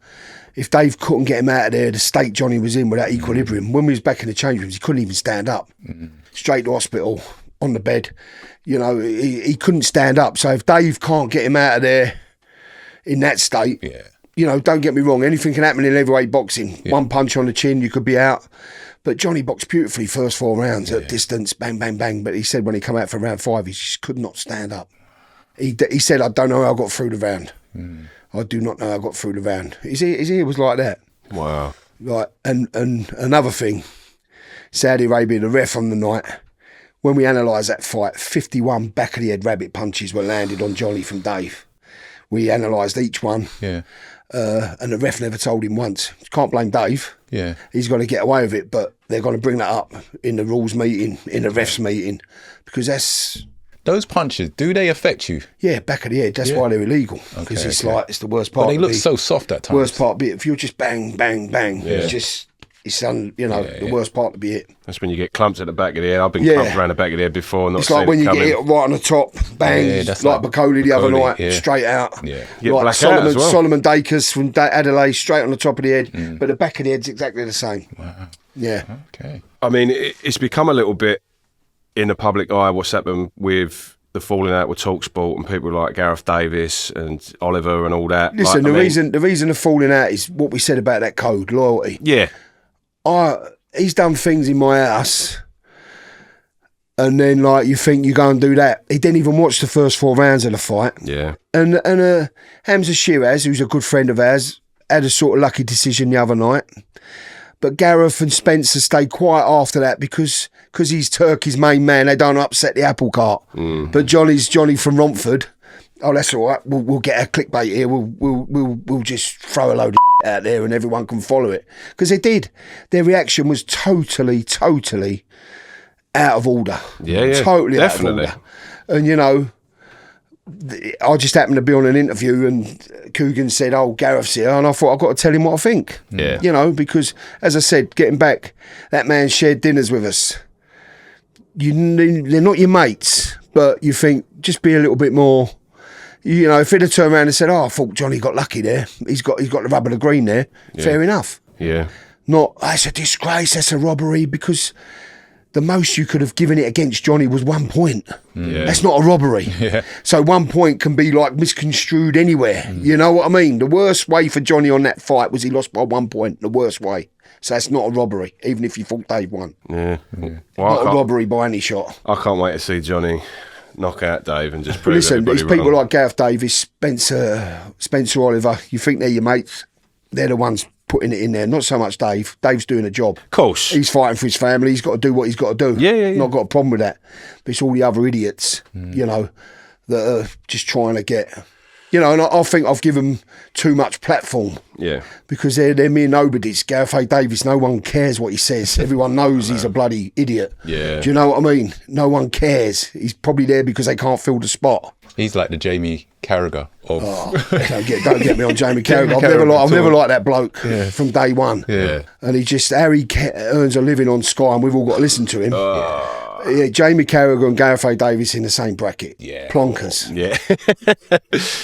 If Dave couldn't get him out of there, the state Johnny was in with that equilibrium, when we was back in the change rooms, he couldn't even stand up. Straight to hospital, on the bed. You know, he couldn't stand up. So if Dave can't get him out of there in that state, you know, don't get me wrong, anything can happen in heavyweight boxing. One punch on the chin, you could be out. But Johnny boxed beautifully first 4 rounds at distance, bang, bang, bang. But he said when he come out for round 5, he just could not stand up. He said, I don't know how I got through the round. I do not know how I got through the round. His ear was like that. Wow. Like, and another thing, Saudi Arabia, the ref on the night, when we analysed that fight, 51 back of the head rabbit punches were landed on Johnny from Dave. We analysed each one. Yeah. And the ref never told him once. Can't blame Dave. Yeah. He's going to get away with it, but they're going to bring that up in the rules meeting, in the refs meeting, because that's... Those punches, do they affect you? Yeah, back of the head. That's why they're illegal, because like, it's the worst part. But they look so soft at times. Worst part of it, if you're just bang, bang, bang, it's just... It's the worst part to be hit. That's when you get clumped at the back of the head. I've been clumped around the back of the head before. Not it's like when you get hit right on the top, bang, like Bacoli the other night, straight out. Yeah. Like Solomon Dacres from Adelaide, straight on the top of the head. But the back of the head's exactly the same. Wow. Yeah. Okay. I mean, it's become a little bit in the public eye what's happened with the falling out with TalkSport and people like Gareth Davis and Oliver and all that. Listen, the reason of falling out is what we said about that code, loyalty. Yeah. He's done things in my house, and then like you think you go and do that. He didn't even watch the first 4 rounds of the fight. Yeah. And Hamza Shiraz, who's a good friend of ours, had a sort of lucky decision the other night. But Gareth and Spencer stayed quiet after that because he's Turkey's main man. They don't upset the apple cart. But Johnny from Romford. Oh, that's all right. We'll get our clickbait here. We'll just throw a load of out there and everyone can follow it. Because they did. Their reaction was totally out of order. Yeah, totally definitely. Out of order. And, you know, I just happened to be on an interview and Coogan said, oh, Gareth's here. And I thought, I've got to tell him what I think. Yeah. You know, because, as I said, getting back, that man shared dinners with us. They're not your mates, but you think, just be a little bit more... You know, if he'd have turned around and said, oh, I thought Johnny got lucky there. He's got the rub of the green there. Yeah. Fair enough. Yeah. Not, that's a disgrace, that's a robbery, because the most you could have given it against Johnny was 1 point. Yeah. That's not a robbery. Yeah. So 1 point can be like misconstrued anywhere. You know what I mean? The worst way for Johnny on that fight was he lost by 1 point. The worst way. So that's not a robbery, even if you thought Dave won. Yeah. Well, not a robbery by any shot. I can't wait to see Johnny knock out Dave and just prove Listen, everybody these people wrong. like Gareth Davis, Spencer Oliver, you think they're your mates, they're the ones putting it in there, not so much Dave. Dave's doing a job. Of course. He's fighting for his family, he's got to do what he's got to do. Yeah. Not got a problem with that. But it's all the other idiots, you know, that are just trying to get You know, and I think I've given too much platform. Yeah. Because they're mere nobodies. Gareth A. Davis, no one cares what he says. Everyone knows he's a bloody idiot. Yeah. Do you know what I mean? No one cares. He's probably there because they can't fill the spot. He's like the Jamie Carragher of... Don't get me on Jamie Carragher. I've never liked that bloke from day one. Yeah. And he just, how he earns a living on Sky, and we've all got to listen to him. Yeah, Jamie Carragher and Gareth A. Davis in the same bracket. Yeah. Plonkers. Yeah.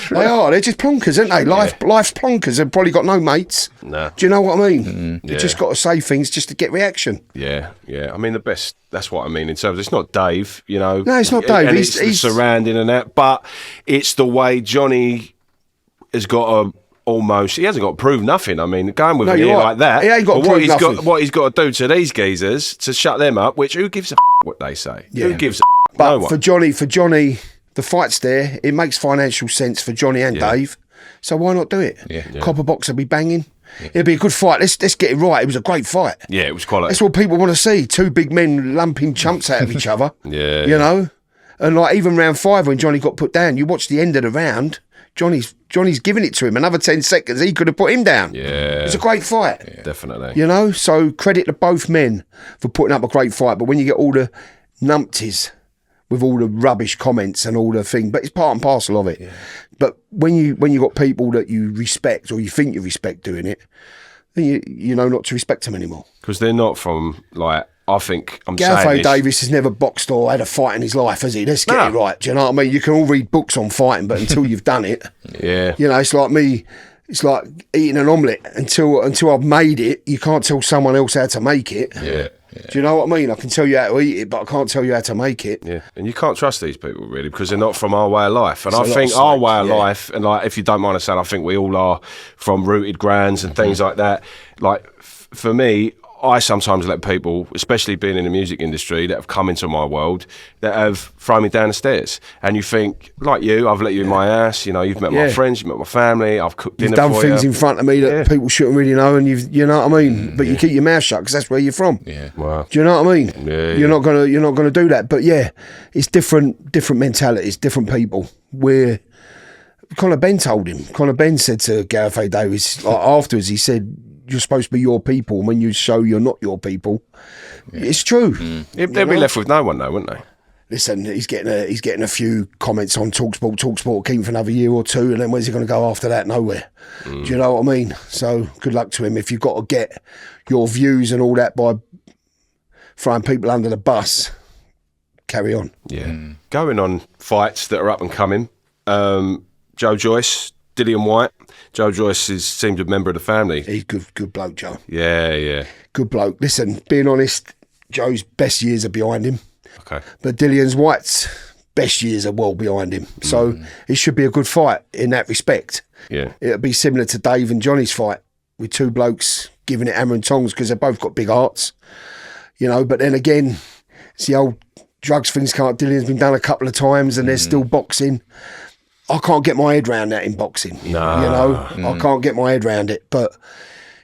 They are. They're just plonkers, aren't they? Life's plonkers. They've probably got no mates. No. Do you know what I mean? Yeah. You've just got to say things just to get reaction. Yeah, yeah. I mean, the best. That's what I mean in terms. It's not Dave, you know. No, it's not Dave. And He's the surrounding and that, but it's the way Johnny has got to almost. He hasn't got to prove nothing. I mean, going with an ear like that. He ain't got to prove nothing. What he's got to do to these geezers to shut them up. Which who gives a what they say? Yeah. Who gives a But no one. for Johnny, the fight's there. It makes financial sense for Johnny and Dave. So why not do it? Yeah. Copper Box will be banging. It'll be a good fight. Let's get it right. It was a great fight. Yeah, it was quality. That's what people want to see. Two big men lumping chumps out of each other. Yeah. You know? And like even round 5 when Johnny got put down, you watch the end of the round, Johnny's giving it to him. Another 10 seconds, he could have put him down. Yeah. It was a great fight. Yeah, definitely. You know? So credit to both men for putting up a great fight. But when you get all the numpties with all the rubbish comments and all the thing, but it's part and parcel of it. Yeah. But when you got people that you respect or you think you respect doing it, then you know not to respect them anymore. Because they're not from, like, I think I'm Gareth saying A. Davis has never boxed or had a fight in his life, has he? Let's get it right. Do you know what I mean? You can all read books on fighting, but until you've done it, yeah. you know, it's like me. It's like eating an omelette. Until I've made it, you can't tell someone else how to make it. Yeah. Do you know what I mean? I can tell you how to eat it, but I can't tell you how to make it. Yeah, and you can't trust these people really because they're not from our way of life. And It's a I lot think of our psych, way of yeah. life, and like if you don't mind us saying, I think we all are from rooted grounds and things like that. Like for me, I sometimes let people, especially being in the music industry, that have come into my world, that have thrown me down the stairs. And you think, like you, I've let you in my ass. You know, you've met my friends, you've met my family. I've cooked dinner for you. You've done things in front of me that people shouldn't really know, and you know what I mean. But you keep your mouth shut because that's where you're from. Yeah. Wow. Do you know what I mean? Yeah, you're not gonna do that. But yeah, it's different mentalities, different people. Where Conor Benn told him. Conor Benn said to Gareth A. Davis afterwards, he said, "You're supposed to be your people. When you show you're not your people, it's true." They'd be left with no one though, wouldn't they? Listen, he's getting a few comments on Talksport. Talksport keep him for another year or two, and then where's he going to go after that? Nowhere. Do you know what I mean? So good luck to him. If you've got to get your views and all that by throwing people under the bus, carry on. Yeah. Going on fights that are up and coming. Joe Joyce, Dillian White. Joe Joyce seems a member of the family. He's good bloke, Joe. Yeah. Good bloke. Listen, being honest, Joe's best years are behind him. Okay. But Dillian's White's best years are well behind him. So it should be a good fight in that respect. Yeah. It'll be similar to Dave and Johnny's fight with two blokes giving it hammer and tongs because they've both got big hearts. You know, but then again, it's the old drugs things can't. Dillian's been done a couple of times and there's still boxing. I can't get my head around that in boxing. No. You know, I can't get my head around it. But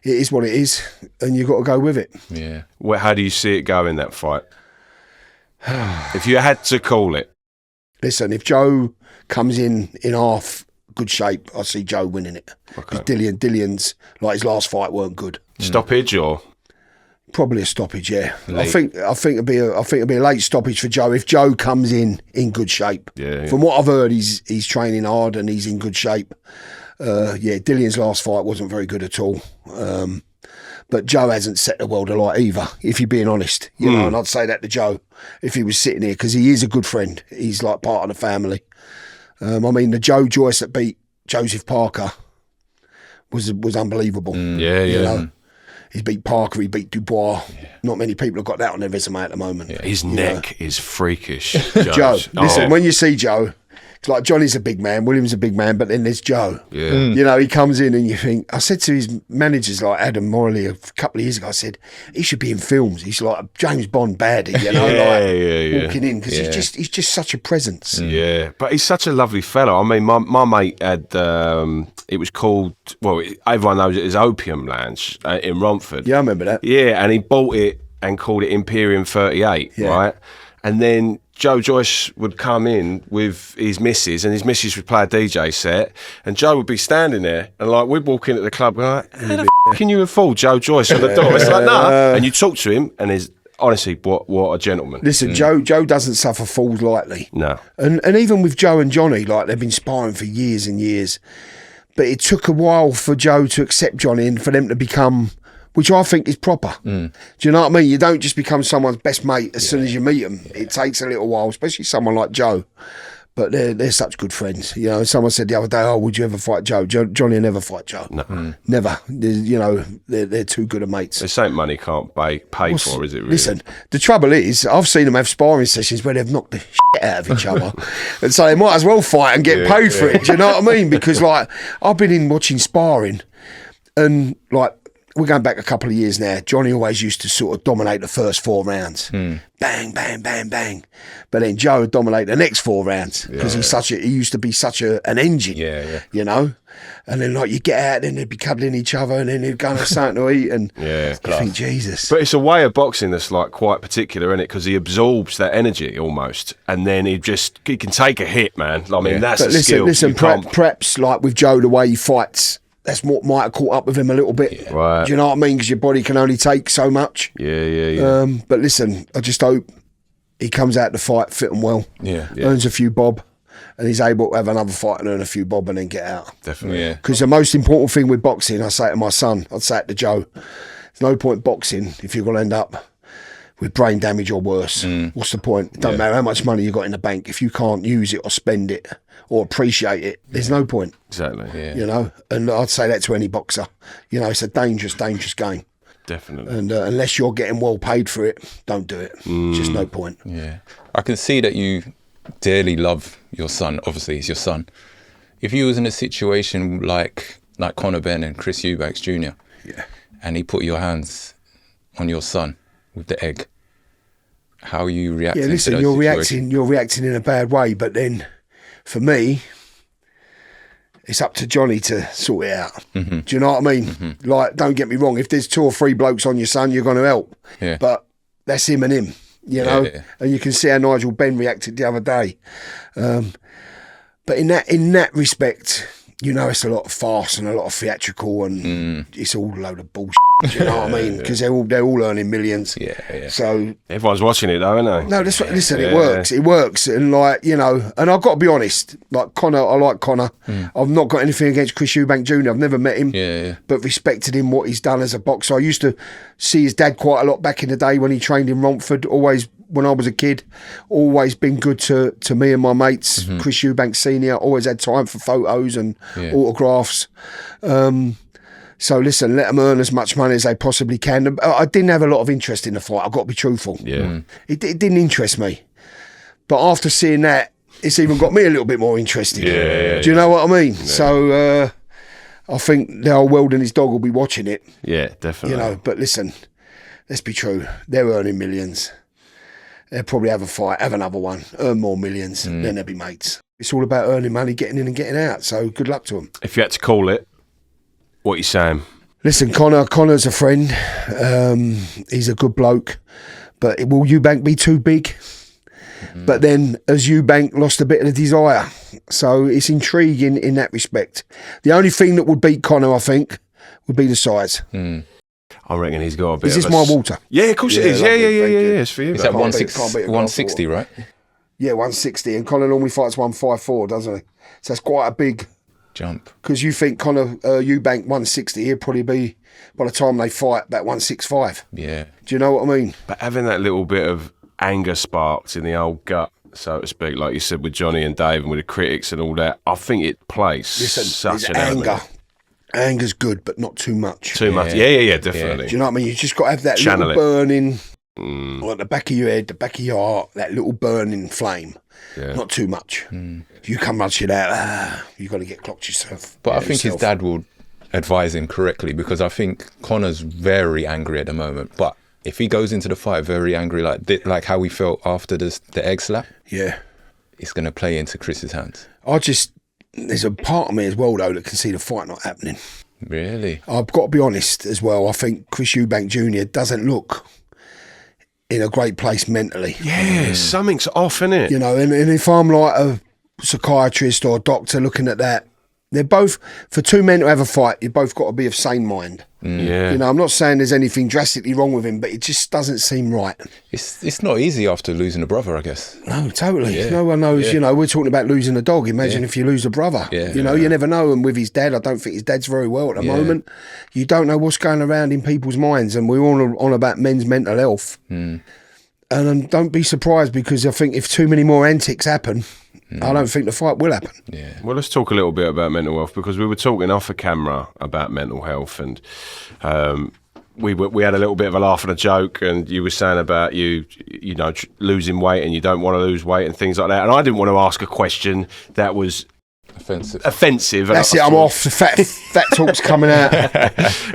it is what it is and you've got to go with it. Yeah. Well, how do you see it going, that fight? If you had to call it. Listen, if Joe comes in half good shape, I see Joe winning it. Because Dillian's, like his last fight weren't good. Stoppage or? Probably a stoppage, yeah. Late. I think it'll be a late stoppage for Joe if Joe comes in good shape. Yeah. From what I've heard, he's training hard and he's in good shape. Dillian's last fight wasn't very good at all. But Joe hasn't set the world alight either, if you're being honest. You know, and I'd say that to Joe if he was sitting here, because he is a good friend. He's like part of the family. I mean, the Joe Joyce that beat Joseph Parker was unbelievable. Yeah. You know? He beat Parker, he beat Dubois. Yeah. Not many people have got that on their resume at the moment. Yeah. His neck is freakish. Joe, listen, when you see Joe, it's like Johnny's a big man, William's a big man, but then there's Joe. Yeah. You know, he comes in and you think, I said to his managers like Adam Morley a couple of years ago, I said, he should be in films. He's like a James Bond baddie, you know, walking in, because he's just such a presence. Yeah, but he's such a lovely fellow. I mean, my mate had, it was called, well, everyone knows it as Opium Lounge in Romford. Yeah, I remember that. Yeah, and he bought it and called it Imperium 38, right? And then Joe Joyce would come in with his missus, and his missus would play a DJ set, and Joe would be standing there, and like we'd walk into the club, going like, how the f*** can you afford Joe Joyce on the door? It's like, nah. And you talk to him, and there's honestly, what a gentleman. Listen, Joe doesn't suffer fools lightly. No. And even with Joe and Johnny, like they've been sparring for years and years, but it took a while for Joe to accept Johnny and for them to become, which I think is proper. Do you know what I mean? You don't just become someone's best mate as soon as you meet them. It takes a little while, especially someone like Joe. But they're such good friends. You know, someone said the other day, oh, would you ever fight Joe? Johnny will never fight Joe. No. Never. You know, they're too good of mates. It's something money can't pay for, is it really? Listen, the trouble is, I've seen them have sparring sessions where they've knocked the shit out of each other. And so they might as well fight and get paid for it. Do you know what I mean? Because, like, I've been in watching sparring and, like, we're going back a couple of years now. Johnny always used to sort of dominate the first 4 rounds. Bang, bang, bang, bang. But then Joe would dominate the next 4 rounds because he used to be such an engine, you know? And then like you get out and they'd be cuddling each other and then they'd go and have something to eat and you think, Jesus. But it's a way of boxing that's like quite particular, isn't it? Because he absorbs that energy almost, and then he can take a hit, man. I mean, that's a skill. Listen, perhaps like with Joe, the way he fights, that's what might have caught up with him a little bit. Right. Do you know what I mean? Because your body can only take so much. Yeah. But listen, I just hope he comes out to fight fit and well. Earns a few bob, and he's able to have another fight and earn a few bob and then get out. Definitely. Because the most important thing with boxing, I say to my son, I'd say it to Joe, there's no point boxing if you're going to end up with brain damage or worse. What's the point? It doesn't matter how much money you got in the bank. If you can't use it or spend it or appreciate it, there's no point. Exactly. You know, and I'd say that to any boxer. You know, it's a dangerous, dangerous game. Definitely. And unless you're getting well paid for it, don't do it. Just no point. Yeah. I can see that you dearly love your son. Obviously, he's your son. If you was in a situation like Conor, Benn and Chris Eubanks Jr. and he put your hands on your son with the egg, how are you reacting? Yeah, listen, you're reacting in a bad way, but then for me, it's up to Johnny to sort it out. Do you know what I mean? Like, don't get me wrong, if there's 2 or 3 blokes on your son, you're going to help. But that's him and him, you know? And you can see how Nigel Benn reacted the other day. But in that respect, you know, it's a lot of farce and a lot of theatrical and it's all a load of bullshit. Do you know what I mean? Because they're all earning millions. So everyone's watching it though, isn't they? No, that's listen. It works. It works, and like, you know, and I've got to be honest. Like Conor, I like Conor. I've not got anything against Chris Eubank Jr. I've never met him, but respected him what he's done as a boxer. I used to see his dad quite a lot back in the day when he trained in Romford. Always when I was a kid, always been good to me and my mates. Chris Eubank Senior always had time for photos and autographs. So listen, let them earn as much money as they possibly can. I didn't have a lot of interest in the fight. I've got to be truthful. It didn't interest me. But after seeing that, it's even got me a little bit more interested. Do you know what I mean? So I think the whole world and his dog will be watching it. Yeah, definitely. You know, but listen, let's be true. They're earning millions. They'll probably have a fight, have another one, earn more millions, then they'll be mates. It's all about earning money, getting in and getting out. So good luck to them. If you had to call it, what are you saying? Listen, Conor's a friend. He's a good bloke. But will Eubank be too big? But then, as Eubank lost a bit of the desire. So it's intriguing in that respect. The only thing that would beat Conor, I think, would be the size. I reckon he's got a bit Is this my water? Yeah, of course it is. Yeah. It's for you. Is that 160, right? Yeah, 160. And Conor normally fights 154, doesn't he? So that's quite a big jump. Because you think Conor Eubank 160, he'll probably be, by the time they fight, about 165. Yeah. Do you know what I mean? But having that little bit of anger sparked in the old gut, so to speak, like you said with Johnny and Dave and with the critics and all that, I think it plays such an element. Anger's good, but not too much. Too much. Yeah, definitely. Do you know what I mean? You just got to have that little burning, like the back of your head, the back of your heart, that little burning flame. Not too much. If you come rushing out, you've got to get clocked yourself. But I think his dad will advise him correctly, because I think Conor's very angry at the moment. But if he goes into the fight very angry, like how we felt after the egg slap, it's going to play into Chris's hands. There's a part of me as well, though, that can see the fight not happening. Really? I've got to be honest as well. I think Chris Eubank Jr. doesn't look in a great place mentally. Yeah, something's off, innit? You know, and if I'm like a psychiatrist or a doctor looking at that, they're both, for two men to have a fight, you've both got to be of sane mind. Yeah. You know, I'm not saying there's anything drastically wrong with him, but it just doesn't seem right. It's not easy after losing a brother, I guess. No, totally. No one knows, you know, we're talking about losing a dog. Imagine if you lose a brother. You know, you never know. And with his dad, I don't think his dad's very well at the moment. You don't know what's going around in people's minds. And we're all on about men's mental health. And don't be surprised, because I think if too many more antics happen, I don't think the fight will happen. Yeah. Well, let's talk a little bit about mental health, because we were talking off a camera about mental health, and we had a little bit of a laugh and a joke, and you were saying about you know, losing weight and you don't want to lose weight and things like that. And I didn't want to ask a question that was offensive. That's it. I'm off. The fat talk's coming out.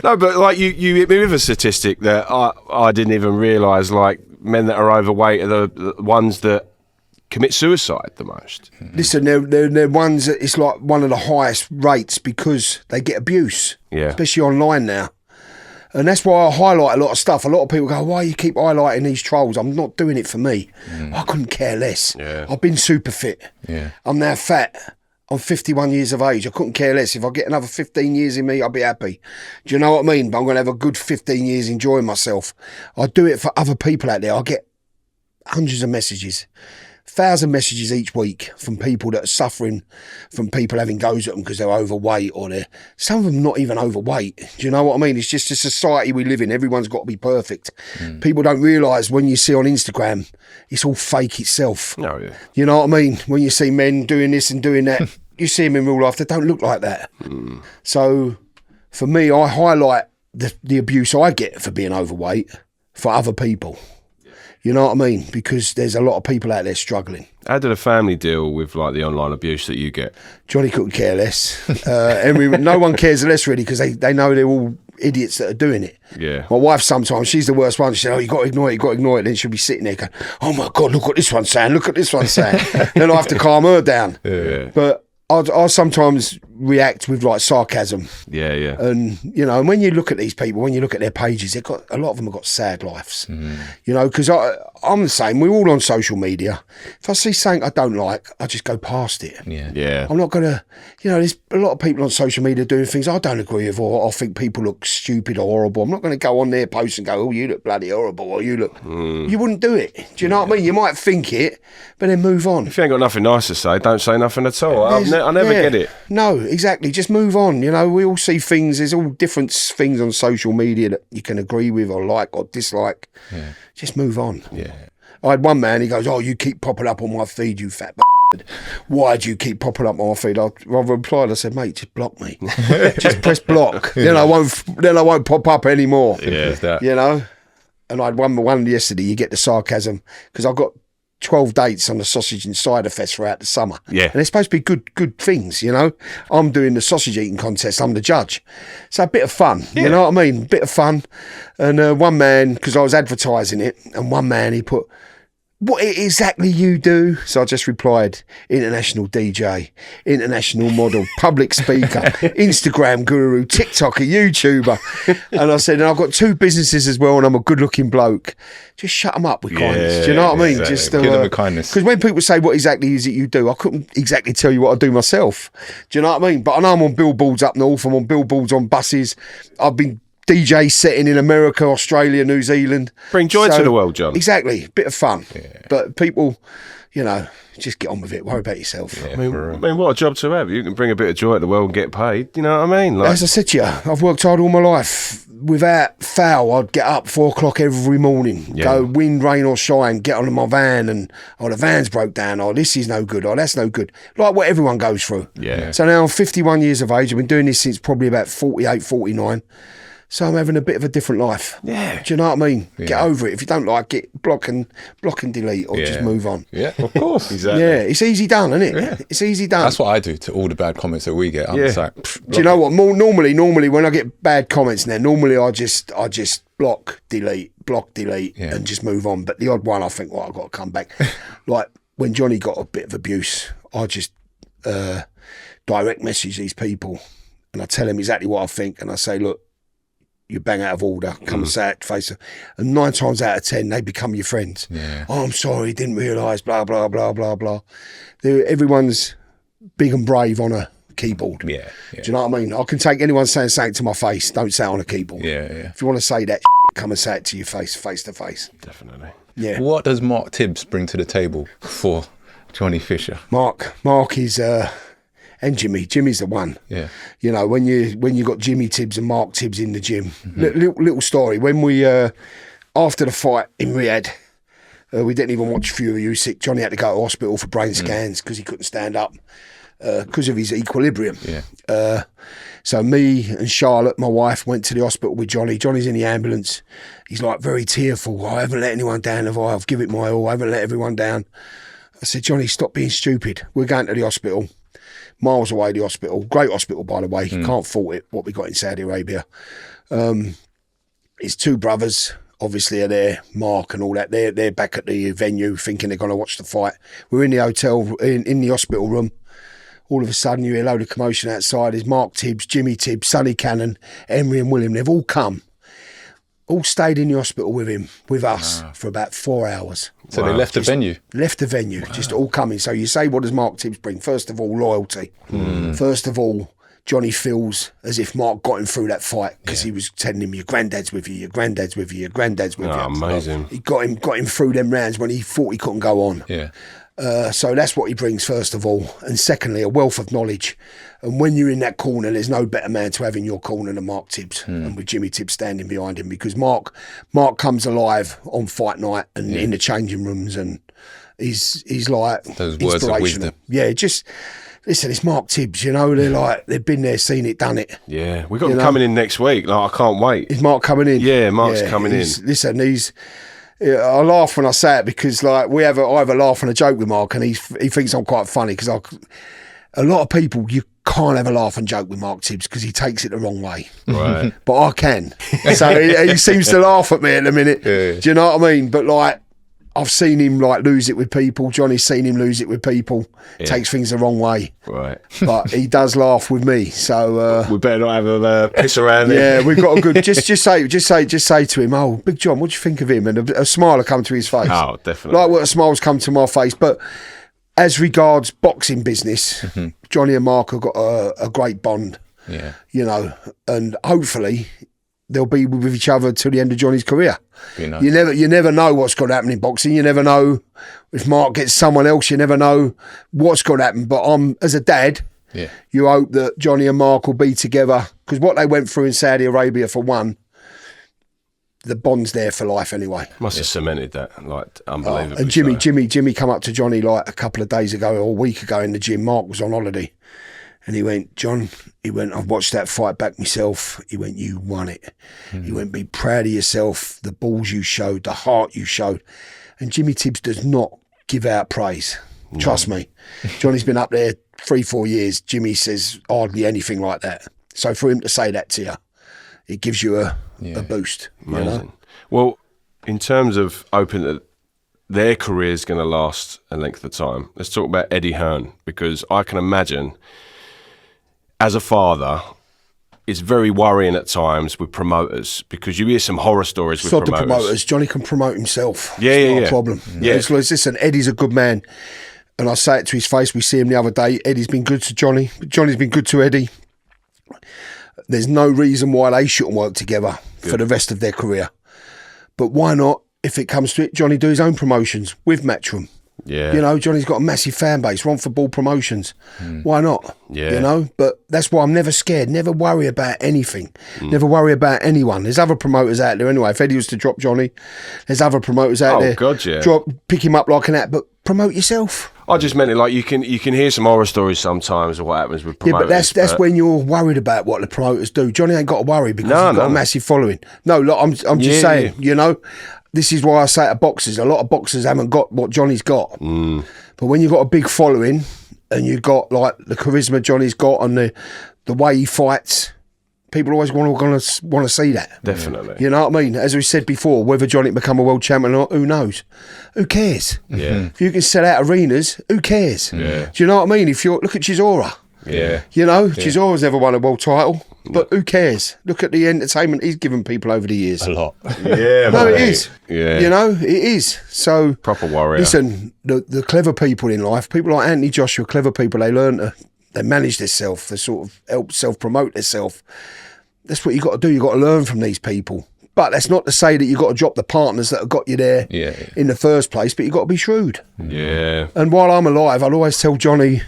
No, but like you hit me with a statistic that I didn't even realise. Like, men that are overweight are the ones that commit suicide the most. Listen, they're ones that it's like one of the highest rates, because they get abuse, especially online now. And that's why I highlight a lot of stuff. A lot of people go, why you keep highlighting these trolls? I'm not doing it for me. I couldn't care less. I've been super fit. I'm now fat. I'm 51 years of age. I couldn't care less. If I get another 15 years in me, I'll be happy. Do you know what I mean? But I'm going to have a good 15 years enjoying myself. I do it for other people out there. I get hundreds of messages, 1,000 messages each week from people that are suffering from people having goes at them because they're overweight, or some of them not even overweight. Do you know what I mean? It's just a society we live in. Everyone's got to be perfect. People don't realise, when you see on Instagram, it's all fake itself. You know what I mean? When you see men doing this and doing that, you see them in real life, they don't look like that. So for me, I highlight the abuse I get for being overweight for other people. You know what I mean? Because there's a lot of people out there struggling. How did a family deal with like the online abuse that you get? Johnny couldn't care less. And no one cares less, really, because they know they're all idiots that are doing it. Yeah. My wife, sometimes, she's the worst one. She said, oh, you got to ignore it, you got to ignore it. Then she'll be sitting there going, oh my God, look what this one's saying, look at this one saying. Then I have to calm her down. But I sometimes react with like sarcasm. And, you know, and when you look at these people, when you look at their pages, a lot of them have got sad lives. You know, because I'm the same. We're all on social media. If I see something I don't like, I just go past it. I'm not going to, you know, there's a lot of people on social media doing things I don't agree with, or I think people look stupid or horrible. I'm not going to go on their post and go, oh, you look bloody horrible, or you look... You wouldn't do it. Do you know what I mean? You might think it, but then move on. If you ain't got nothing nice to say, don't say nothing at all. I never get it. No, exactly. Just move on. You know, we all see things. There's all different things on social media that you can agree with or like or dislike. Just move on. I had one man, he goes, oh, you keep popping up on my feed, you fat bastard. Why do you keep popping up on my feed? I replied, I said, mate, just block me. Just press block. Then I won't pop up anymore. You know? And I had one yesterday, you get the sarcasm, because I've got 12 dates on the Sausage and Cider Fest throughout the summer. And they're supposed to be good things, you know. I'm doing the sausage eating contest, I'm the judge. So a bit of fun, you know what I mean? Bit of fun. And one man, because I was advertising it, and one man, he put, what exactly you do? So I just replied, international DJ, international model, public speaker, Instagram guru, TikToker, YouTuber. And I said, and I've got 2 businesses as well, and I'm a good looking bloke. Just shut them up with kindness. Do you know what I mean? Exactly. Just kill them with kindness. Because when people say, what exactly is it you do? I couldn't exactly tell you what I do myself. Do you know what I mean? But I know I'm on billboards up north, I'm on billboards on buses. I've been DJ setting in America, Australia, New Zealand. Bring joy to the world, John. Exactly. Bit of fun. But people, you know, just get on with it. Worry about yourself. I mean, what a job to have. You can bring a bit of joy to the world and get paid. You know what I mean? Like, as I said to you, I've worked hard all my life. Without fail, I'd get up 4 o'clock every morning, go wind, rain or shine, get on my van and, the van's broke down, this is no good, that's no good. Like what everyone goes through. So now I'm 51 years of age. I've been doing this since probably about 48, 49. So I'm having a bit of a different life. Do you know what I mean? Get over it. If you don't like it, block and delete, or just move on. Of course. Exactly. Yeah, it's easy done, isn't it? It's easy done. That's what I do to all the bad comments that we get. I'm just like, do you know what? Normally when I get bad comments in there, normally I just block, delete, and just move on. But the odd one, I think, I've got to come back. Like when Johnny got a bit of abuse, I just direct message these people, and I tell them exactly what I think, and I say, look, you bang out of order, come and say it face, and 9 times out of 10 they become your friends. Yeah. Oh, I'm sorry, didn't realise, blah blah blah blah blah. Everyone's big and brave on a keyboard. Yeah. Do you know what I mean? I can take anyone saying something to my face. Don't say it on a keyboard. Yeah. If you want to say that, come and say it to your face to face. Definitely. Yeah. What does Mark Tibbs bring to the table for Johnny Fisher? Mark is and Jimmy's the one. Yeah. You know, when you got Jimmy Tibbs and Mark Tibbs in the gym. Little story. When we after the fight in Riyadh, we didn't even watch Fury Usyk. Johnny had to go to hospital for brain scans because he couldn't stand up because of his equilibrium. Yeah. So me and Charlotte, my wife, went to the hospital with Johnny. Johnny's in the ambulance. He's like very tearful. I haven't let anyone down, have I? I've given it my all. I haven't let everyone down. I said, Johnny, stop being stupid. We're going to the hospital. Miles away, the hospital. Great hospital, by the way. Can't fault it, what we got in Saudi Arabia. His 2 brothers, obviously, are there. Mark and all that. They're back at the venue thinking they're going to watch the fight. We're in the hotel, in the hospital room. All of a sudden, you hear a load of commotion outside. There's Mark Tibbs, Jimmy Tibbs, Sonny Cannon, Emery and William. They've all come. All stayed in the hospital with us, for about 4 hours. So they left the venue? Left the venue, just all coming. So you say, what does Mark Tibbs bring? First of all, loyalty. First of all, Johnny feels as if Mark got him through that fight because he was telling him, your granddad's with you, your granddad's with you, your granddad's with you. Amazing. He got him through them rounds when he thought he couldn't go on. Yeah. So that's what he brings, first of all. And secondly, a wealth of knowledge. And when you're in that corner, there's no better man to have in your corner than Mark Tibbs. And with Jimmy Tibbs standing behind him, because Mark comes alive on fight night and in the changing rooms, and he's like those words of wisdom. Yeah, just listen, it's Mark Tibbs, you know, they've been there, seen it, done it. Yeah, we got him coming in next week. Like, I can't wait. Is Mark coming in? Yeah, Mark's coming in. Listen, I laugh when I say it because, like, I have a laugh and a joke with Mark, and he thinks I'm quite funny because a lot of people, you can't have a laugh and joke with Mark Tibbs because he takes it the wrong way. Right. But I can. So he seems to laugh at me at the minute. Yeah. Do you know what I mean? But, like, I've seen him, like, lose it with people. Johnny's seen him lose it with people. Yeah. Takes things the wrong way. Right. But he does laugh with me. So we better not have a piss around. Yeah, we've got a good. Just say to him, "Oh, Big John, what do you think of him?" And a smile will come to his face. Oh, definitely. Like what a smile's come to my face. But as regards boxing business, Johnny and Mark have got a great bond. Yeah. You know, and hopefully they'll be with each other till the end of Johnny's career. Be nice. You never know what's going to happen in boxing. You never know if Mark gets someone else. You never know what's going to happen. But as a dad, you hope that Johnny and Mark will be together, because what they went through in Saudi Arabia, for one, the bond's there for life anyway. Must have cemented that, like, unbelievable. And Jimmy come up to Johnny like a couple of days ago or a week ago in the gym. Mark was on holiday. And he went, John, I've watched that fight back myself. He went, you won it. He went, be proud of yourself, the balls you showed, the heart you showed. And Jimmy Tibbs does not give out praise. Trust me. Johnny's been up there 3-4 years. Jimmy says hardly anything like that. So for him to say that to you, it gives you a boost. Amazing. You know? Well, in terms of hoping that their career is going to last a length of time, let's talk about Eddie Hearn, because I can imagine, as a father, it's very worrying at times with promoters, because you hear some horror stories with promoters. The promoters. Johnny can promote himself. Yeah, it's yeah, not yeah. a problem. Yeah. Listen, Eddie's a good man. And I say it to his face. We see him the other day. Eddie's been good to Johnny. Johnny's been good to Eddie. There's no reason why they shouldn't work together for the rest of their career. But why not, if it comes to it, Johnny do his own promotions with Matchroom? Yeah. You know, Johnny's got a massive fan base, Run for Ball Promotions. Why not? Yeah. You know, but that's why I'm never scared. Never worry about anything. Never worry about anyone. There's other promoters out there anyway. If Eddie was to drop Johnny, there's other promoters out there. Oh, God, yeah. Pick him up like an act, but promote yourself. I just meant it like you can hear some horror stories sometimes of what happens with promoters. Yeah, but that's when you're worried about what the promoters do. Johnny ain't got to worry because he's got a massive following. No, look, I'm just saying, you know, this is why I say to boxers, a lot of boxers haven't got what Johnny's got. But when you've got a big following and you've got like the charisma Johnny's got and the way he fights, people always want to see that. Definitely. You know what I mean? As we said before, whether Johnny become a world champion or not, who knows? Who cares? Yeah. If you can sell out arenas, who cares? Yeah. Do you know what I mean? If you look at Chisora. Yeah. You know, Chisora's never won a world title. But who cares? Look at the entertainment he's given people over the years. A lot. Yeah, No, mate. it is. Yeah. You know, it is. So Proper warrior. Listen, the clever people in life, people like Anthony Joshua, clever people, they manage themselves, they sort of help self-promote themselves. That's what you got to do. You got to learn from these people. But that's not to say that you got to drop the partners that have got you there in the first place, but you got to be shrewd. Yeah. And while I'm alive, I'll always tell Johnny,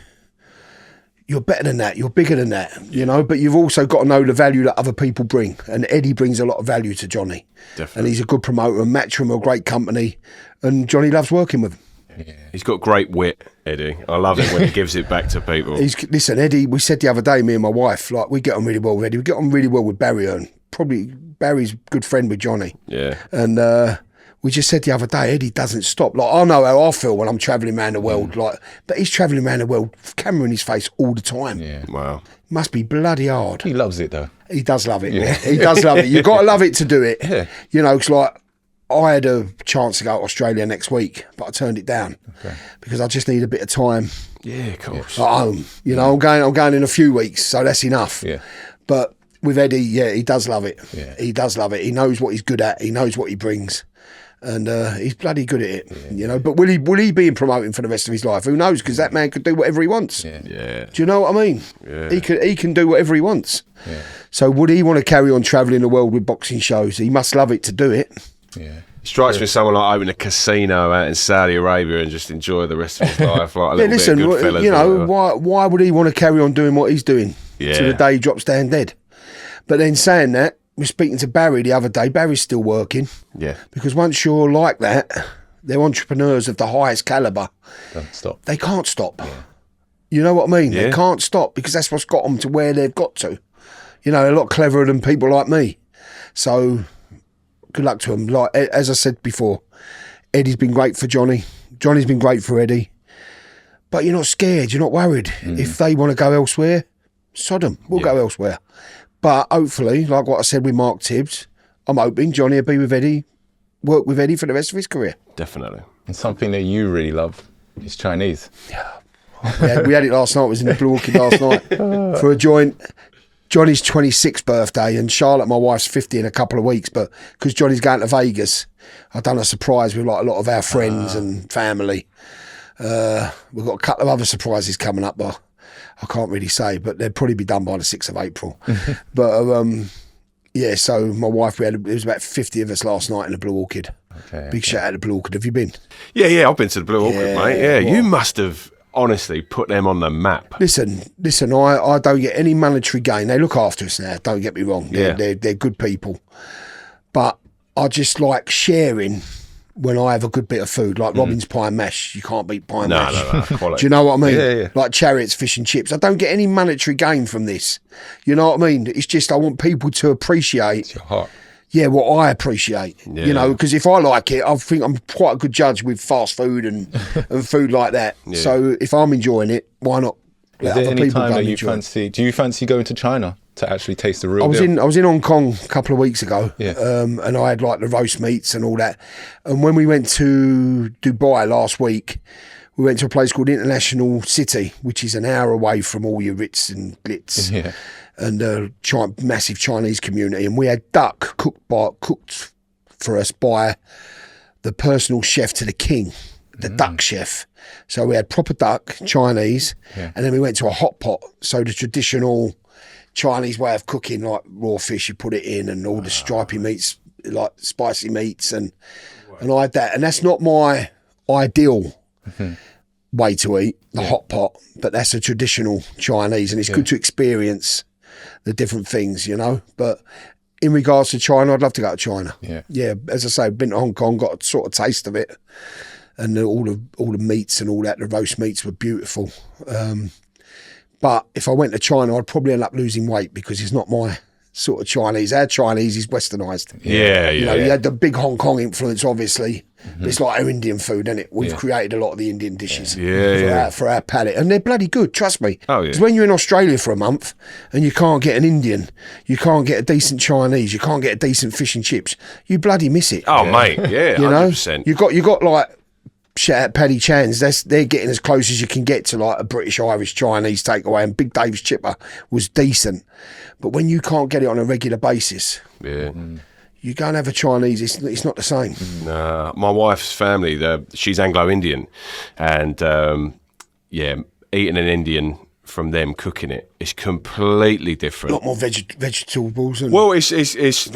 you're better than that, you're bigger than that, you know, but you've also got to know the value that other people bring. And Eddie brings a lot of value to Johnny. Definitely. And he's a good promoter, and Matchroom are a great company, and Johnny loves working with him. Yeah. He's got great wit, Eddie. I love it when he gives it back to people. Listen, Eddie, we said the other day, me and my wife, like, we get on really well with Eddie. We get on really well with Barry, and probably Barry's a good friend with Johnny. Yeah. And we just said the other day, Eddie doesn't stop. Like, I know how I feel when I'm travelling around the world, like, but he's travelling around the world, camera in his face all the time. Yeah. Wow. Must be bloody hard. He loves it though. He does love it. Yeah. He does love it. You've got to love it to do it. Yeah. You know, it's like, I had a chance to go to Australia next week, but I turned it down because I just need a bit of time Yeah, of course. at home. You know, I'm going in a few weeks, so that's enough. Yeah. But with Eddie, he does love it. Yeah. He does love it. He knows what he's good at. He knows what he brings. And he's bloody good at it, you know. But will he be in promoting for the rest of his life? Who knows? Because that man could do whatever he wants. Yeah. Yeah. Do you know what I mean? Yeah. He can do whatever he wants. Yeah. So would he want to carry on travelling the world with boxing shows? He must love it to do it. Yeah. Strikes me someone like open a casino out in Saudi Arabia and just enjoy the rest of his life, like a little Listen, bit of Goodfellas. you or know, whatever. why would he want to carry on doing what he's doing to the day he drops down dead? But then saying that, we're speaking to Barry the other day. Barry's still working. Yeah. Because once you're like that, they're entrepreneurs of the highest calibre. Don't stop. They can't stop. You know what I mean? Yeah. They can't stop because that's what's got them to where they've got to. You know, a lot cleverer than people like me. So, good luck to them. Like, as I said before, Eddie's been great for Johnny. Johnny's been great for Eddie. But you're not scared. You're not worried. If they want to go elsewhere, sod them. We'll go elsewhere. But hopefully, like what I said with Mark Tibbs, I'm hoping Johnny will be with Eddie, work with Eddie for the rest of his career. Definitely. And something that you really love is Chinese. We had it last night. It was in the Blue Orchid last night for a joint. Johnny's 26th birthday and Charlotte, my wife's 50 in a couple of weeks. But because Johnny's going to Vegas, I've done a surprise with like a lot of our friends and family. We've got a couple of other surprises coming up, but I can't really say. But they'll probably be done by the 6th of April. But yeah, so my wife, it was about 50 of us last night in the Blue Orchid. Big shout out to Blue Orchid. Have you been? Yeah, I've been to the Blue Orchid, Yeah, mate. Yeah, well- you must have honestly put them on the map. Listen, I don't get any monetary gain. They look after us now, don't get me wrong. Yeah. They're good people. But I just like sharing when I have a good bit of food, like Robin's pie and mash. You can't beat pie and mash. No, quality. Do you know what I mean? Yeah. Like Chariots, fish and chips. I don't get any monetary gain from this. You know what I mean? It's just I want people to appreciate Your heart. what I appreciate. Yeah. You know, because if I like it, I think I'm quite a good judge with fast food and food like that. Yeah. So if I'm enjoying it, why not Is let there other any people time go that and you enjoy it? fancy? Do you fancy going to China to actually taste the real I was deal? in Hong Kong a couple of weeks ago, Yeah. and I had like the roast meats and all that. And when we went to Dubai last week, we went to a place called International City, which is an hour away from all your Ritz and Glitz Yeah. and the massive Chinese community. And we had duck cooked for us by the personal chef to the king, the duck chef. So we had proper duck, Chinese, and then we went to a hot pot. So the traditional Chinese way of cooking, like raw fish, you put it in, and all the stripy meats, like spicy meats, and I had that. And that's not my ideal way to eat, the hot pot, but that's a traditional Chinese, and it's good to experience the different things, you know. But in regards to China, I'd love to go to China. Yeah. As I say, been to Hong Kong, got a sort of taste of it, and all the meats and all that. The roast meats were beautiful. But if I went to China, I'd probably end up losing weight because it's not my sort of Chinese. Our Chinese is westernised. Yeah. You know, you had the big Hong Kong influence, obviously. It's like our Indian food, isn't it? We've created a lot of the Indian dishes for our palate. And they're bloody good, trust me. Oh, yeah. Because when you're in Australia for a month and you can't get an Indian, you can't get a decent Chinese, you can't get a decent fish and chips, you bloody miss it. Oh, mate, yeah, You know? 100%. You got like shout out Paddy Chan's. They're getting as close as you can get to like a British, Irish, Chinese takeaway. And Big Dave's chipper was decent, but when you can't get it on a regular basis, you go and have a Chinese. It's not the same. Nah, my wife's family, she's Anglo-Indian, and eating an Indian from them cooking it's completely different. A lot more vegetables. And well, it's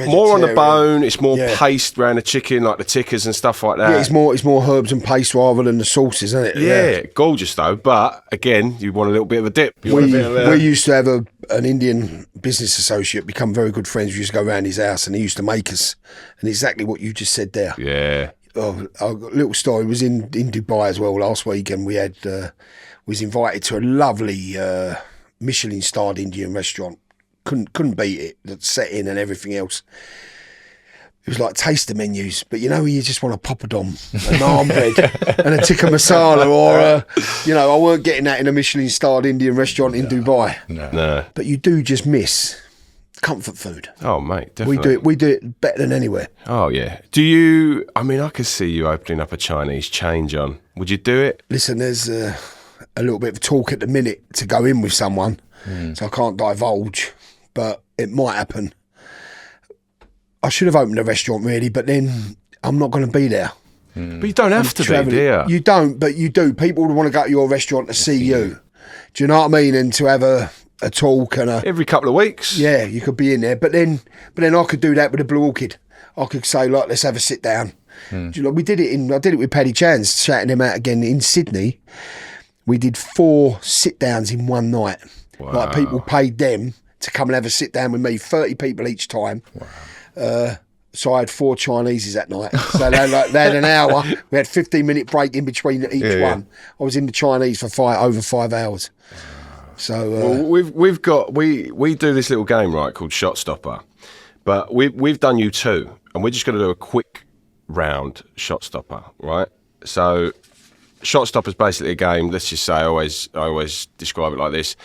more on the bone. It's more paste around the chicken, like the tikkers and stuff like that. Yeah, it's more herbs and paste rather than the sauces, isn't it? Yeah, gorgeous though. But again, you want a little bit of a dip. We used to have an Indian business associate, become very good friends. We used to go around his house and he used to make us, and exactly what you just said there. Yeah. Oh, a little story was in Dubai as well last week, and we had was invited to a lovely Michelin starred Indian restaurant. Couldn't beat it. The setting and everything else. It was like taster menus, but you just want a poppadom, a naan bread, and a tikka masala, or I weren't getting that in a Michelin starred Indian restaurant in Dubai. No. But you do just miss comfort food. Oh, mate, definitely. We do it better than anywhere. Oh, yeah. Do you? I mean, I could see you opening up a Chinese chain, John. Would you do it? Listen, there's a little bit of talk at the minute to go in with someone, so I can't divulge, but it might happen. I should have opened a restaurant really, but then I'm not going to be there. But you don't have to be, do you? You don't, but you do. People would want to go to your restaurant to see you. Do you know what I mean? And to have a talk and every couple of weeks. Yeah, you could be in there, but then I could do that with a Blue Orchid. I could say, like, let's have a sit down. Do you know, I did it with Paddy Chan's, shouting him out again in Sydney. We did 4 sit downs in one night. Wow. Like, people paid them to come and have a sit down with me, 30 people each time. Wow. So I had 4 Chineses that night. So they had an hour. We had 15-minute break in between each one. I was in the Chinese for over 5 hours. So we've got we do this little game, right, called Shot Stopper, but we've done you 2, and we're just going to do a quick round Shot Stopper, right? So Shot Stopper is basically a game. Let's just say I always describe it like this: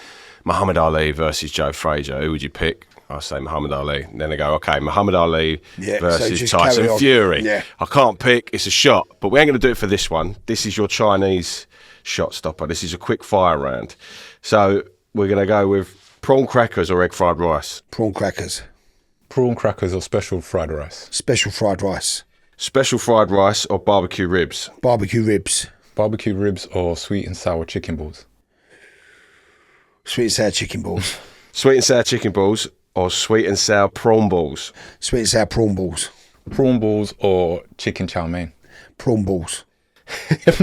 Muhammad Ali versus Joe Frazier. Who would you pick? I say Muhammad Ali. And then they go, okay, Muhammad Ali versus Tyson Fury. Yeah. I can't pick. It's a shot, but we ain't going to do it for this one. This is your Chinese Shot Stopper. This is a quick fire round. So we're going to go with prawn crackers or egg fried rice. Prawn crackers. Prawn crackers or special fried rice. Special fried rice. Special fried rice or barbecue ribs. Barbecue ribs. Barbecue ribs or sweet and sour chicken balls. Sweet and sour chicken balls. Sweet and sour chicken balls or sweet and sour prawn balls. Sweet and sour prawn balls. Prawn balls or chicken chow mein. Prawn balls.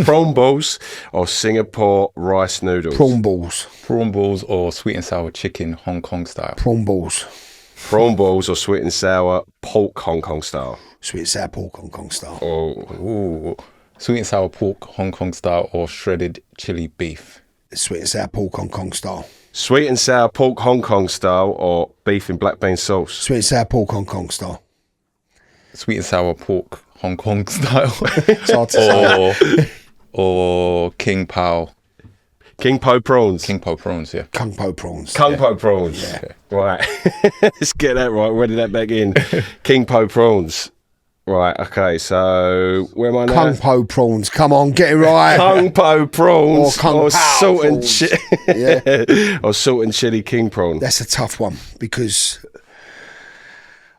Prawn balls or Singapore rice noodles. Prawn balls. Prawn balls or sweet and sour chicken Hong Kong style. Prawn balls. Prawn balls or sweet and sour pork Hong Kong style. Sweet and sour pork Hong Kong style. Ooh. Sweet and sour pork Hong Kong style or shredded chili beef. Sweet and sour pork Hong Kong style. Sweet and sour pork Hong Kong style or beef in black bean sauce. Sweet and sour pork Hong Kong style. Sweet and sour pork Hong Kong style. It's hard to say. Or King Po. King Po prawns. King Po prawns, yeah. Kung Po prawns. Kung Po prawns. Yeah. Right. Let's get that right. Where did that back in? King Po prawns. Right, okay, so where am I now? Kung Po prawns. Come on, get it right. Kung Po prawns. Or salt and yeah. Or salt and chili king prawn. That's a tough one because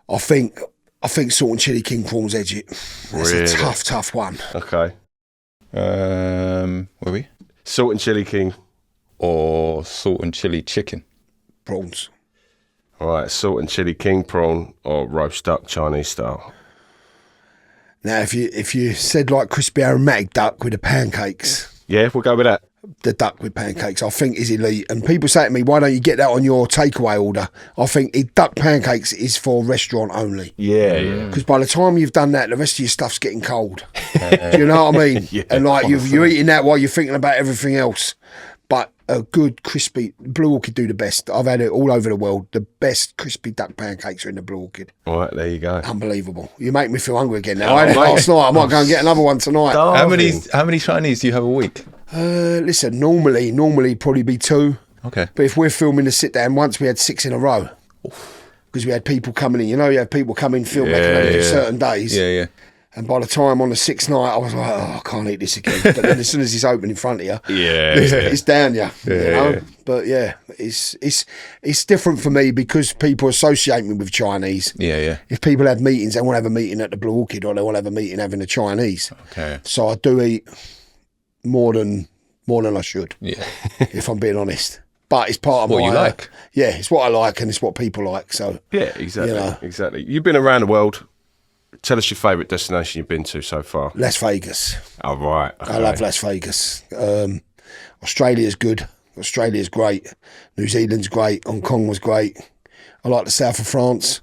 I think salt and chili king prawns edge it. That's really? A tough one. Okay. Where are we? Salt and chili king. Or salt and chili chicken. Prawns. All right, salt and chili king prawn or roast duck Chinese style. Now, if you said like crispy aromatic duck with the pancakes, yeah, we'll go with that. The duck with pancakes, I think is elite. And people say to me, "Why don't you get that on your takeaway order?" I think duck pancakes is for restaurant only. Yeah. Because by the time you've done that, the rest of your stuff's getting cold. Do you know what I mean? Yeah, and like you're eating that while you're thinking about everything else. But a good crispy Blue Orchid do the best. I've had it all over the world. The best crispy duck pancakes are in the Blue Orchid. All right, there you go. Unbelievable. You make me feel hungry again now. I had it last night. I might go and get another one tonight. How many Chinese do you have a week? Listen, normally probably be 2. Okay. But if we're filming the sit down, once we had 6 in a row. Because we had people coming in. You know, you have people come in, film making over certain days. Yeah. And by the time on the 6th night, I was like, I can't eat this again. But then as soon as it's open in front of you, it's down you. You know? But yeah, it's different for me because people associate me with Chinese. Yeah. If people have meetings, they want to have a meeting at the Blue Orchid or they want to have a meeting having a Chinese. Okay. So I do eat more than I should. Yeah. If I'm being honest. But it's part of what you like. Yeah, it's what I like and it's what people like. So yeah, exactly. Exactly. You've been around the world. Tell us your favourite destination you've been to so far. Las Vegas. Oh, right. Okay. I love Las Vegas. Australia's good. Australia's great. New Zealand's great. Hong Kong was great. I like the south of France.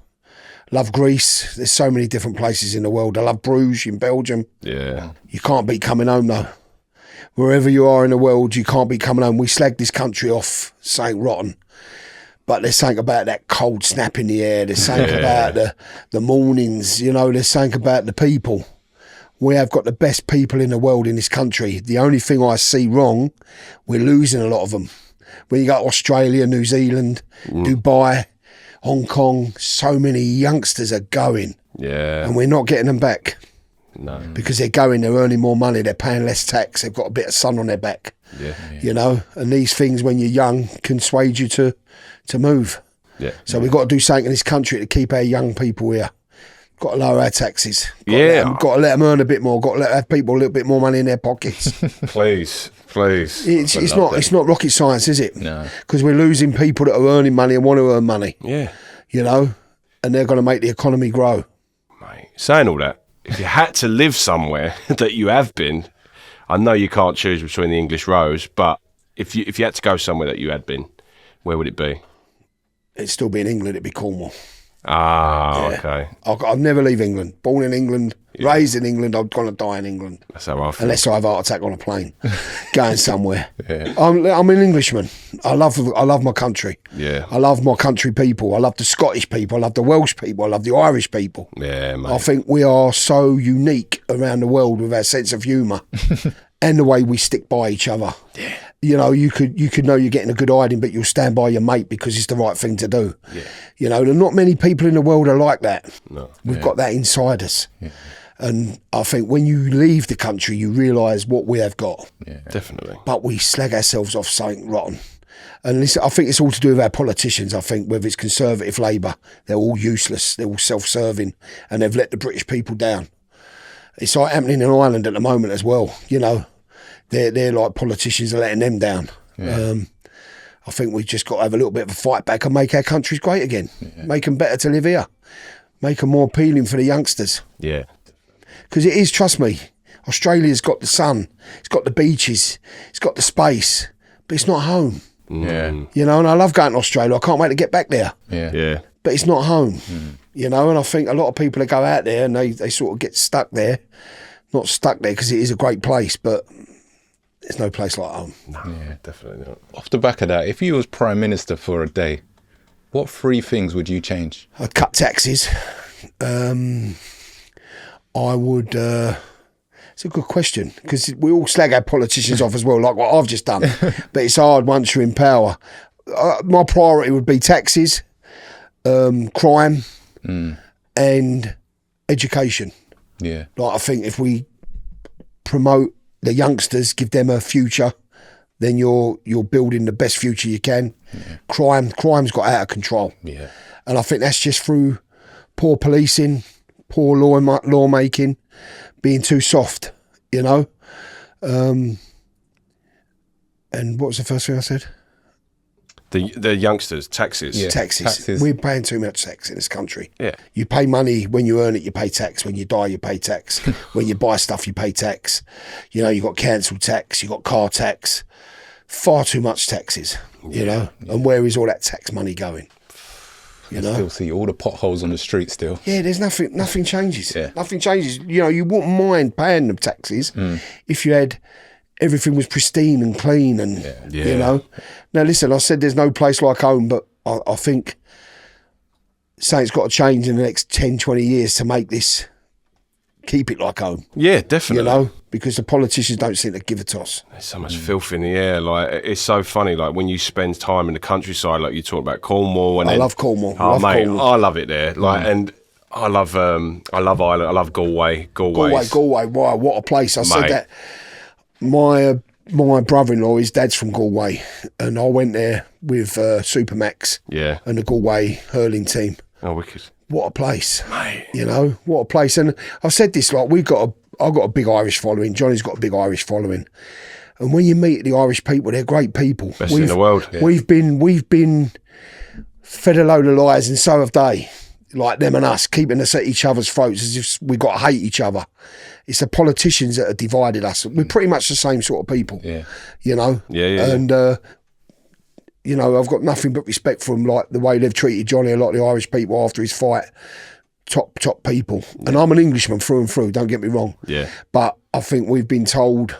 Love Greece. There's so many different places in the world. I love Bruges in Belgium. Yeah. You can't beat coming home though. Wherever you are in the world, you can't beat coming home. We slag this country off, saying rotten. But there's something about that cold snap in the air. There's something about the mornings, you know, there's something about the people. We have got the best people in the world in this country. The only thing I see wrong, we're losing a lot of them. When you go to Australia, New Zealand, Dubai, Hong Kong, so many youngsters are going. Yeah. And we're not getting them back. No. Because they're going, they're earning more money, they're paying less tax, they've got a bit of sun on their back. Yeah. You know, and these things when you're young can sway you to move. Yeah. So we've got to do something in this country to keep our young people here. Got to lower our taxes. Got to let them earn a bit more. Got to have people a little bit more money in their pockets. Please. It's not rocket science, is it? No. Because we're losing people that are earning money and want to earn money. Yeah. You know, and they're going to make the economy grow. Mate, saying all that, if you had to live somewhere that you have been, I know you can't choose between the English Rose, but if you had to go somewhere that you had been, where would it be? It'd still be in England, it'd be Cornwall. Ah, yeah. Okay. I'll never leave England. Born in England, raised in England, I'm going to die in England. That's how I feel. Unless I have a heart attack on a plane, going somewhere. Yeah. I'm an Englishman. I love my country. Yeah. I love my country people. I love the Scottish people. I love the Welsh people. I love the Irish people. Yeah, mate. I think we are so unique around the world with our sense of humour and the way we stick by each other. Yeah. You know, you could know you're getting a good hiding, but you'll stand by your mate because it's the right thing to do. Yeah. You know, there are not many people in the world are like that. No. We've got that inside us. Yeah. And I think when you leave the country, you realise what we have got. Yeah, definitely. But we slag ourselves off something rotten. And listen, I think it's all to do with our politicians. I think whether it's Conservative, Labour, they're all useless. They're all self-serving and they've let the British people down. It's like happening in Ireland at the moment as well, you know. They're like politicians are letting them down. Yeah. I think we've just got to have a little bit of a fight back and make our countries great again. Yeah. Make them better to live here. Make them more appealing for the youngsters. Yeah. Because it is, trust me, Australia's got the sun, it's got the beaches, it's got the space, but it's not home. Yeah. You know, and I love going to Australia. I can't wait to get back there. Yeah. Yeah. But it's not home. You know, and I think a lot of people that go out there and they sort of get stuck there. Not stuck there because it is a great place, but there's no place like home. No, definitely not. Off the back of that, if you was Prime Minister for a day, what 3 things would you change? I'd cut taxes. I would... it's a good question because we all slag our politicians off as well, like what I've just done. But it's hard once you're in power. My priority would be taxes, crime, and education. Yeah. Like I think if we promote the youngsters, give them a future, then you're building the best future you can. Yeah. Crime's got out of control. Yeah. And I think that's just through poor policing, poor lawmaking, being too soft, you know. And what was the first thing I said? The youngsters, taxes. Yeah. Taxes. We're paying too much tax in this country. Yeah. You pay money when you earn it, you pay tax. When you die, you pay tax. When you buy stuff, you pay tax. You know, you got council tax, you got car tax. Far too much taxes, you know. Yeah. And where is all that tax money going? You know? Still see all the potholes on the street still. Yeah, there's nothing changes. Yeah. Nothing changes. You know, you wouldn't mind paying the taxes if you had everything was pristine and clean and, you know. Now, listen, I said there's no place like home, but I think something's got to change in the next 10, 20 years to make this, keep it like home. Yeah, definitely. You know, because the politicians don't seem to give a toss. There's so much filth in the air. Like, it's so funny, like, when you spend time in the countryside, like you talk about Cornwall. And I love Cornwall. Oh, mate, I love it there. Like, and I love Ireland. I love Galway. Galway. Wow, what a place! I said that. My brother-in-law, his dad's from Galway, and I went there with Supermax. Yeah. And the Galway hurling team. Oh, wicked! What a place, mate. You know, what a place. And I've said this, like, I've got a big Irish following. Johnny's got a big Irish following. And when you meet the Irish people, they're great people. Best in the world. Yeah. We've been fed a load of lies, and so have they. Like them and us, keeping us at each other's throats as if we got to hate each other. It's the politicians that have divided us. We're pretty much the same sort of people. Yeah. You know? Yeah. And, you know, I've got nothing but respect for them, like the way they've treated Johnny, a lot of the Irish people after his fight. Top people. Yeah. And I'm an Englishman through and through, don't get me wrong. Yeah. But I think we've been told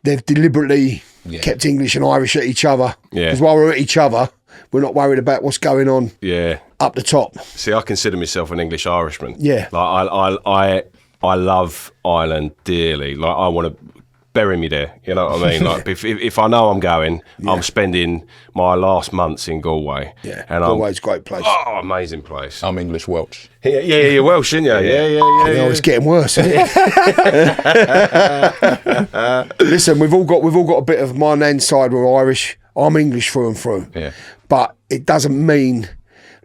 they've deliberately kept English and Irish at each other. Yeah. Because while we're at each other, we're not worried about what's going on up the top. See, I consider myself an English Irishman. Yeah. Like, I love Ireland dearly. Like, I want to bury me there. You know what I mean? Like, if I know I'm going, I'm spending my last months in Galway. Yeah, and Galway's a great place. Oh, amazing place. I'm English Welsh. Yeah, you're Welsh, aren't you? Yeah. You know, it's getting worse, isn't it? Listen, we've all got a bit of my nan's side. We're Irish. I'm English through and through. Yeah. But it doesn't mean,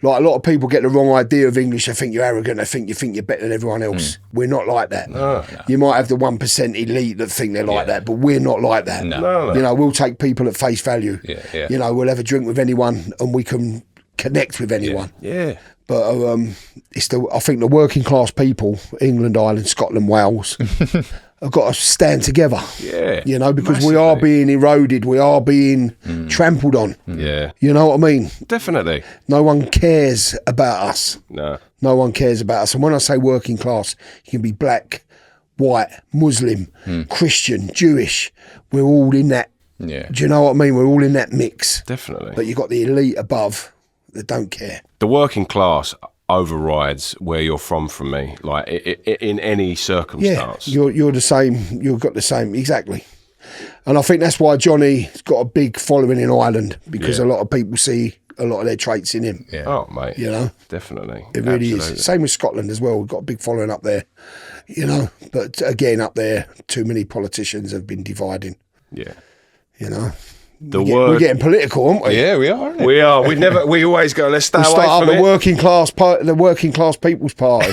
like, a lot of people get the wrong idea of English. They think you're arrogant. They think you're better than everyone else. We're not like that. No. You might have the 1% elite that think they're like that, but we're not like that. No. You know, we'll take people at face value. Yeah. You know, we'll have a drink with anyone and we can connect with anyone. Yeah. But I think the working class people, England, Ireland, Scotland, Wales, have got to stand together. Yeah. You know, because massively. we are being eroded, we are being trampled on. Yeah. You know what I mean? Definitely. No one cares about us. No. No one cares about us. And when I say working class, you can be black, white, Muslim, Christian, Jewish. We're all in that. Yeah. Do you know what I mean? We're all in that mix. Definitely. But you've got the elite above that don't care. The working class overrides where you're from me, like in any circumstance. Yeah, you're the same. You've got the same, exactly. And I think that's why Johnny's got a big following in Ireland, because a lot of people see a lot of their traits in him. Yeah. Oh, mate. You know? Definitely. It really Absolutely. is. Same with Scotland as well. We've got a big following up there, you know. But again, up there, too many politicians have been dividing. Yeah. You know? We're getting political, aren't we? Yeah, we are. Aren't we? We are. We always go, let's stay We'll away start from up the working class people's party.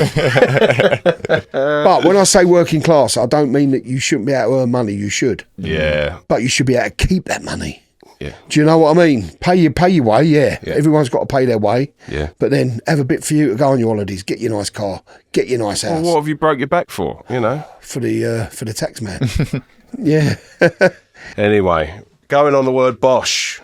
But when I say working class, I don't mean that you shouldn't be able to earn money. You should. Yeah. But you should be able to keep that money. Yeah. Do you know what I mean? Pay your way, yeah. Everyone's got to pay their way. Yeah. But then have a bit for you to go on your holidays, get your nice car, get your nice house. Well, what have you broke your back for, you know? For the tax man. Yeah. Anyway, going on the word Bosh.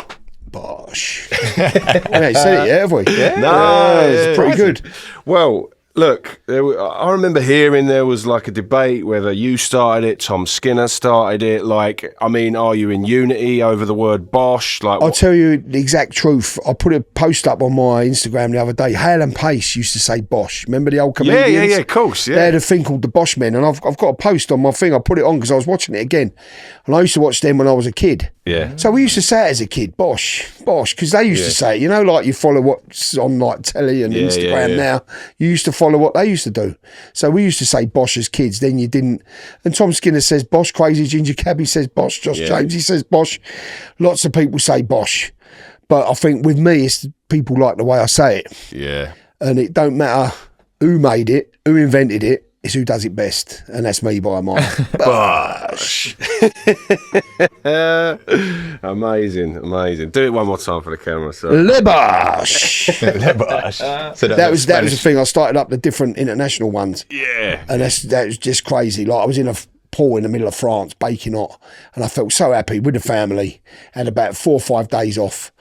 Bosh. We ain't said it yet, have we? Yeah. No, it's pretty good. Well, look, I remember hearing there was like a debate whether you started it, Tom Skinner started it. Like, I mean, are you in unity over the word Bosh? Like, I'll tell you the exact truth. I put a post up on my Instagram the other day. Hale and Pace used to say Bosh. Remember the old comedians? Yeah, of course, yeah. They had a thing called the Bosh Men, and I've got a post on my thing. I put it on because I was watching it again. And I used to watch them when I was a kid. Yeah. So we used to say it as a kid, Bosh, because they used to say it. You know, like you follow what's on like telly and Instagram now. You used to follow what they used to do. So we used to say Bosh as kids. Then you didn't. And Tom Skinner says Bosh. Crazy Ginger Cabby says Bosh. Josh James, he says Bosh. Lots of people say Bosh. But I think with me, it's people like the way I say it. Yeah. And it don't matter who made it, who invented it. It's who does it best, and that's me by a mile. Bosh. Amazing. Do it one more time for the camera, sir. Le Bosh. Le Bosh. So that was the thing. I started up the different international ones. Yeah. And that was just crazy. Like, I was in a pool in the middle of France, baking hot, and I felt so happy with the family. Had about 4 or 5 days off.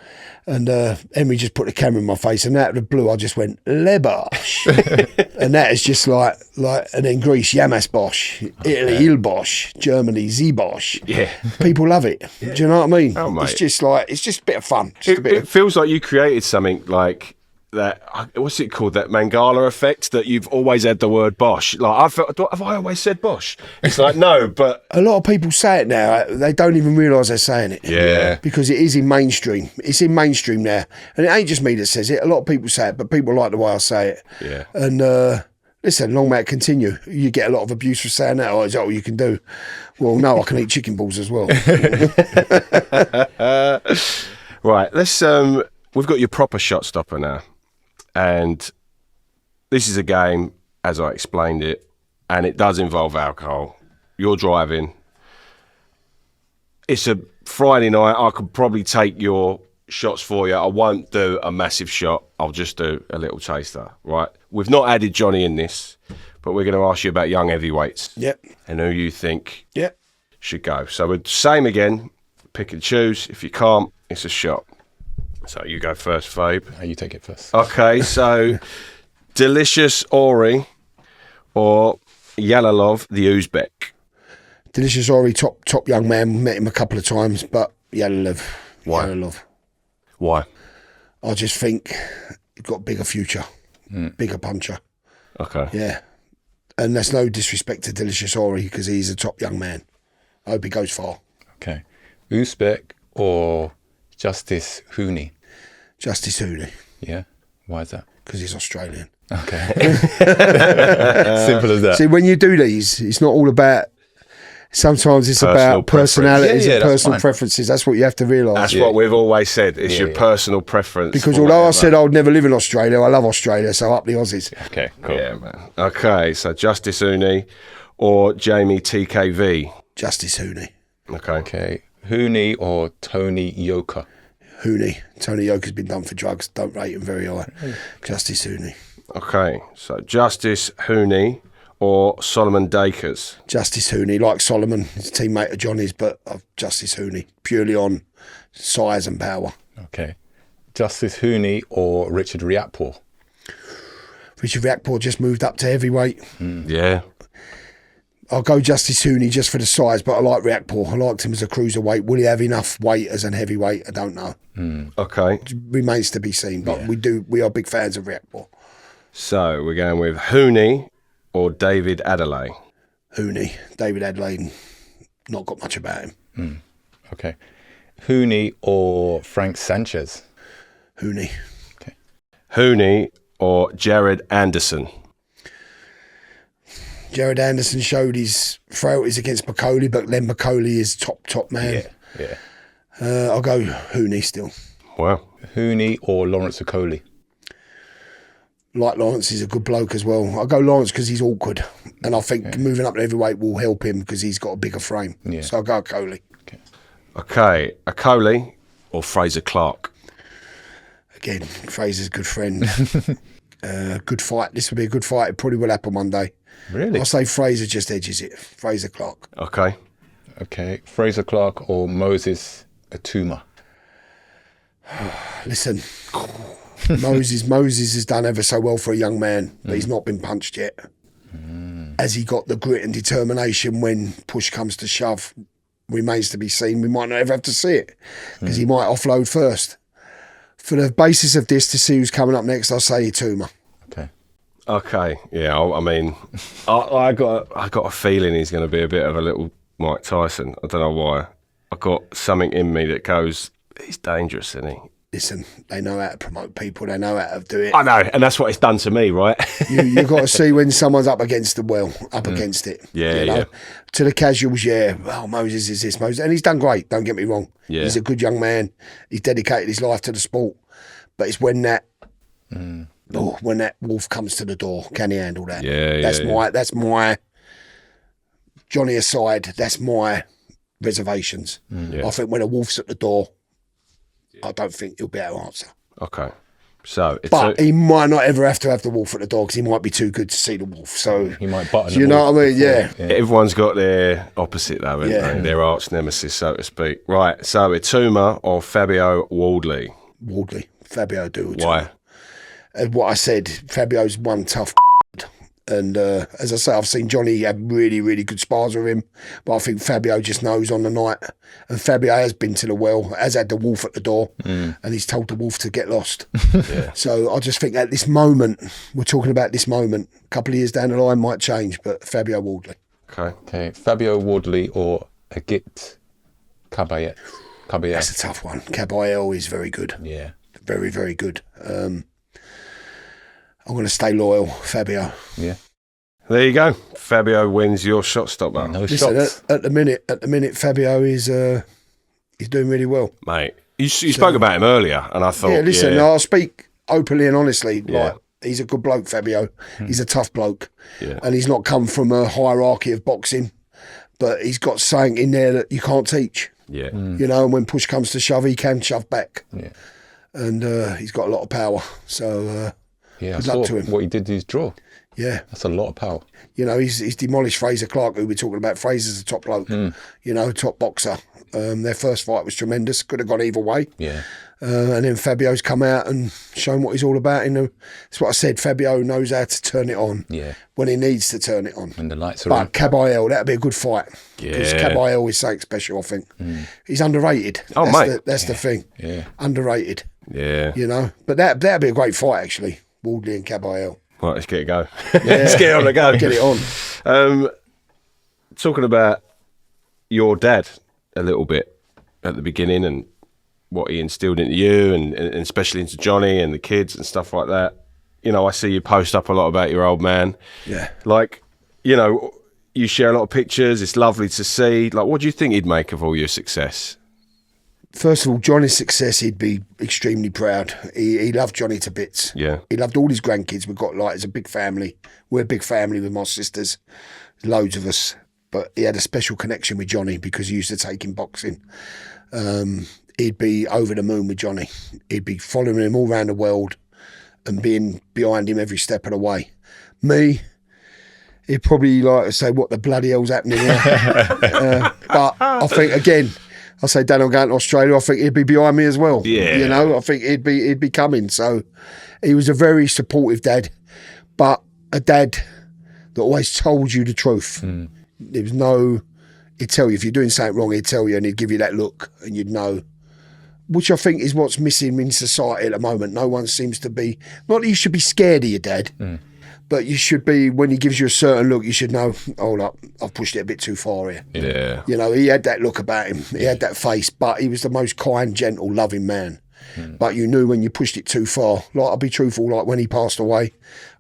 And Henry just put the camera in my face, and out of the blue, I just went, Le Bosh. And that is just like, and then Greece, Yamas Bosh, Italy, Il Bosh, Germany, Z Bosh. Yeah. People love it. Do you know what I mean? Oh, mate. It's just a bit of fun. It feels like you created something like what's it called? That Mangala effect that you've always had the word Bosh. Like I felt, have I always said Bosh? It's like no, but a lot of people say it now. They don't even realise they're saying it. Yeah, because it is in mainstream. It's in mainstream now, and it ain't just me that says it. A lot of people say it, but people like the way I say it. Yeah. And listen, long may it continue. You get a lot of abuse for saying that. Oh, is that all you can do? Well, no, I can eat chicken balls as well. Right, let's. We've got your proper shot stopper now, and this is a game, as I explained it, and it does involve alcohol. You're driving. It's a Friday night. I could probably take your shots for you. I won't do a massive shot. I'll just do a little taster, right? We've not added Johnny in this, but we're going to ask you about young heavyweights. Yep. And who you think should go. So we're same again. Pick and choose. If you can't, it's a shot. So you go first, Fabe. You take it first. Okay, so Delicious Ori or Yalalov the Uzbek. Delicious Ori, top young man. Met him a couple of times, but Yalalov. Why? Yalalov. Why? I just think he's got a bigger future, bigger puncher. Okay. Yeah. And that's no disrespect to Delicious Ori because he's a top young man. I hope he goes far. Okay. Uzbek or Justice Hooney? Justice Hooney. Yeah. Why is that? Because he's Australian. Okay. Simple as that. See, when you do these, it's not all about... Sometimes it's Personal about personalities and that's personal fine. preferences. That's what you have to realise. That's what we've always said. It's your personal preference. Because for although I whatever. said I would never live in Australia, I love Australia, so up the Aussies. Okay, cool. Yeah, man. Okay, so Justice Uni or Jamie TKV. Justice Hooney. Okay. Hooney or Tony Yoka? Hooney. Tony Yoka's been done for drugs. Don't rate him very high. Justice Hooney. Okay, so Justice Hooney or Solomon Dakers. Justice Hooney, like Solomon, he's a teammate of Johnny's, but Justice Hooney, purely on size and power. Okay. Justice Hooney or Richard Riakporhe? Richard Riakporhe just moved up to heavyweight. Yeah. I'll go Justice Hooney just for the size, but I like Riakporhe. I liked him as a cruiserweight. Will he have enough weight as an heavyweight? I don't know. Okay, It remains to be seen, but we are big fans of Riakporhe. so we're going with Hooney or David Adelaide. Hooney, David Adelaide, not got much about him. Okay. Hooney or Frank Sanchez? Hooney. Okay. Hooney or Jared Anderson. Jared Anderson showed his frailties against Bacoli, but then Bacoli is top man. Yeah. I'll go Hooney still. Wow. Hooney or Lawrence Okoli? Like Lawrence, he's a good bloke as well. I'll go Lawrence because he's awkward. And I think moving up to heavyweight will help him because he's got a bigger frame. Yeah. So I'll go Coley. Okay, Okoli or Fraser Clark. Again, Fraser's a good friend. Good fight. This will be a good fight. It probably will happen one day. Really? I'll say Fraser just edges it. Fraser Clark. Okay. Okay. Fraser Clark or Moses Atuma? Listen, Moses has done ever so well for a young man, but he's not been punched yet. Has he got the grit and determination when push comes to shove? Remains to be seen. We might not ever have to see it because he might offload first. For the basis of this, to see who's coming up next, I'll say Atuma. Okay. Okay. Yeah. I mean, I got a feeling he's going to be a bit of a little Mike Tyson. I don't know why. I got something in me that goes, he's dangerous, isn't he? Listen, they know how to promote people. They know how to do it. I know, and that's what it's done to me, right? You've got to see when someone's up against the well, against it. Yeah, you know? yeah. To the casuals, Moses is this, Moses. And he's done great, don't get me wrong. Yeah. He's a good young man. He's dedicated his life to the sport. But it's when that when that wolf comes to the door, can he handle that? Yeah, That's my Johnny aside, that's my reservations. I think when a wolf's at the door, I don't think he'll be able to answer. Okay. So, But he might not ever have to have the wolf at the door because he might be too good to see the wolf. So He might button you the know wolf what I mean? Yeah. everyone's got their opposite, though, haven't Yeah. they? Their arch nemesis, so to speak. Right. So, Atuma or Fabio Wardley? Wardley, Fabio do. Why? And what I said, Fabio's one tough And as I say, I've seen Johnny have really, really good spars with him. But I think Fabio just knows on the night. And Fabio has been to the well, has had the wolf at the door, and he's told the wolf to get lost. So I just think at this moment, we're talking about this moment, a couple of years down the line might change, but Fabio Wardley. Okay. Fabio Wardley or Agit Caballé. That's a tough one. Caballé is very good. Yeah. Very, very good. I'm going to stay loyal, Fabio. Yeah. There you go. Fabio wins your shot stopper. No Listen, shots. at the minute, Fabio is he's doing really well. Mate, you spoke about him earlier, and I thought, I'll speak openly and honestly. Yeah. Like, he's a good bloke, Fabio. He's a tough bloke. Yeah. And he's not come from a hierarchy of boxing, but he's got something in there that you can't teach. Yeah. You know, and when push comes to shove, he can shove back. Yeah. And he's got a lot of power. So, Yeah, I good luck saw to him. what he did to his draw. Yeah. That's a lot of power. You know, he's demolished Fraser Clark, who we're talking about. Fraser's a top bloke, you know, top boxer. Their first fight was tremendous. Could have gone either way. Yeah. And then Fabio's come out and shown what he's all about. That's what I said. Fabio knows how to turn it on when he needs to turn it on. When the lights are on. But Caballé, that'd be a good fight. Yeah. Because Caballé is something special, I think. He's underrated. Oh, mate. That's the thing. Yeah. Underrated. Yeah. You know? But that'd be a great fight, actually. Wardley and Caballé. Right, let's get it go. Let's get on the go. Get it on. Talking about your dad a little bit at the beginning and what he instilled into you and especially into Johnny and the kids and stuff like that. You know, I see you post up a lot about your old man. Yeah. Like, you know, you share a lot of pictures. It's lovely to see. Like, what do you think he'd make of all your success? First of all, Johnny's success, he'd be extremely proud. He loved Johnny to bits. Yeah. He loved all his grandkids. We've got, it's a big family. We're a big family with my sisters, loads of us. But he had a special connection with Johnny because he used to take him boxing. He'd be over the moon with Johnny. He'd be following him all around the world and being behind him every step of the way. Me, he'd probably like to say, what the bloody hell's happening here? But I think, again, I say, Dad, I'm going to Australia. I think he'd be behind me as well. Yeah. You know, I think he'd be coming. So he was a very supportive dad, but a dad that always told you the truth. There was no, he'd tell you if you're doing something wrong, he'd tell you and he'd give you that look and you'd know. Which I think is what's missing in society at the moment. No one seems to be, not that you should be scared of your dad, but you should be, when he gives you a certain look, you should know, hold up, I've pushed it a bit too far here. Yeah. You know, he had that look about him. He had that face, but he was the most kind, gentle, loving man. But you knew when you pushed it too far. Like, I'll be truthful, like when he passed away,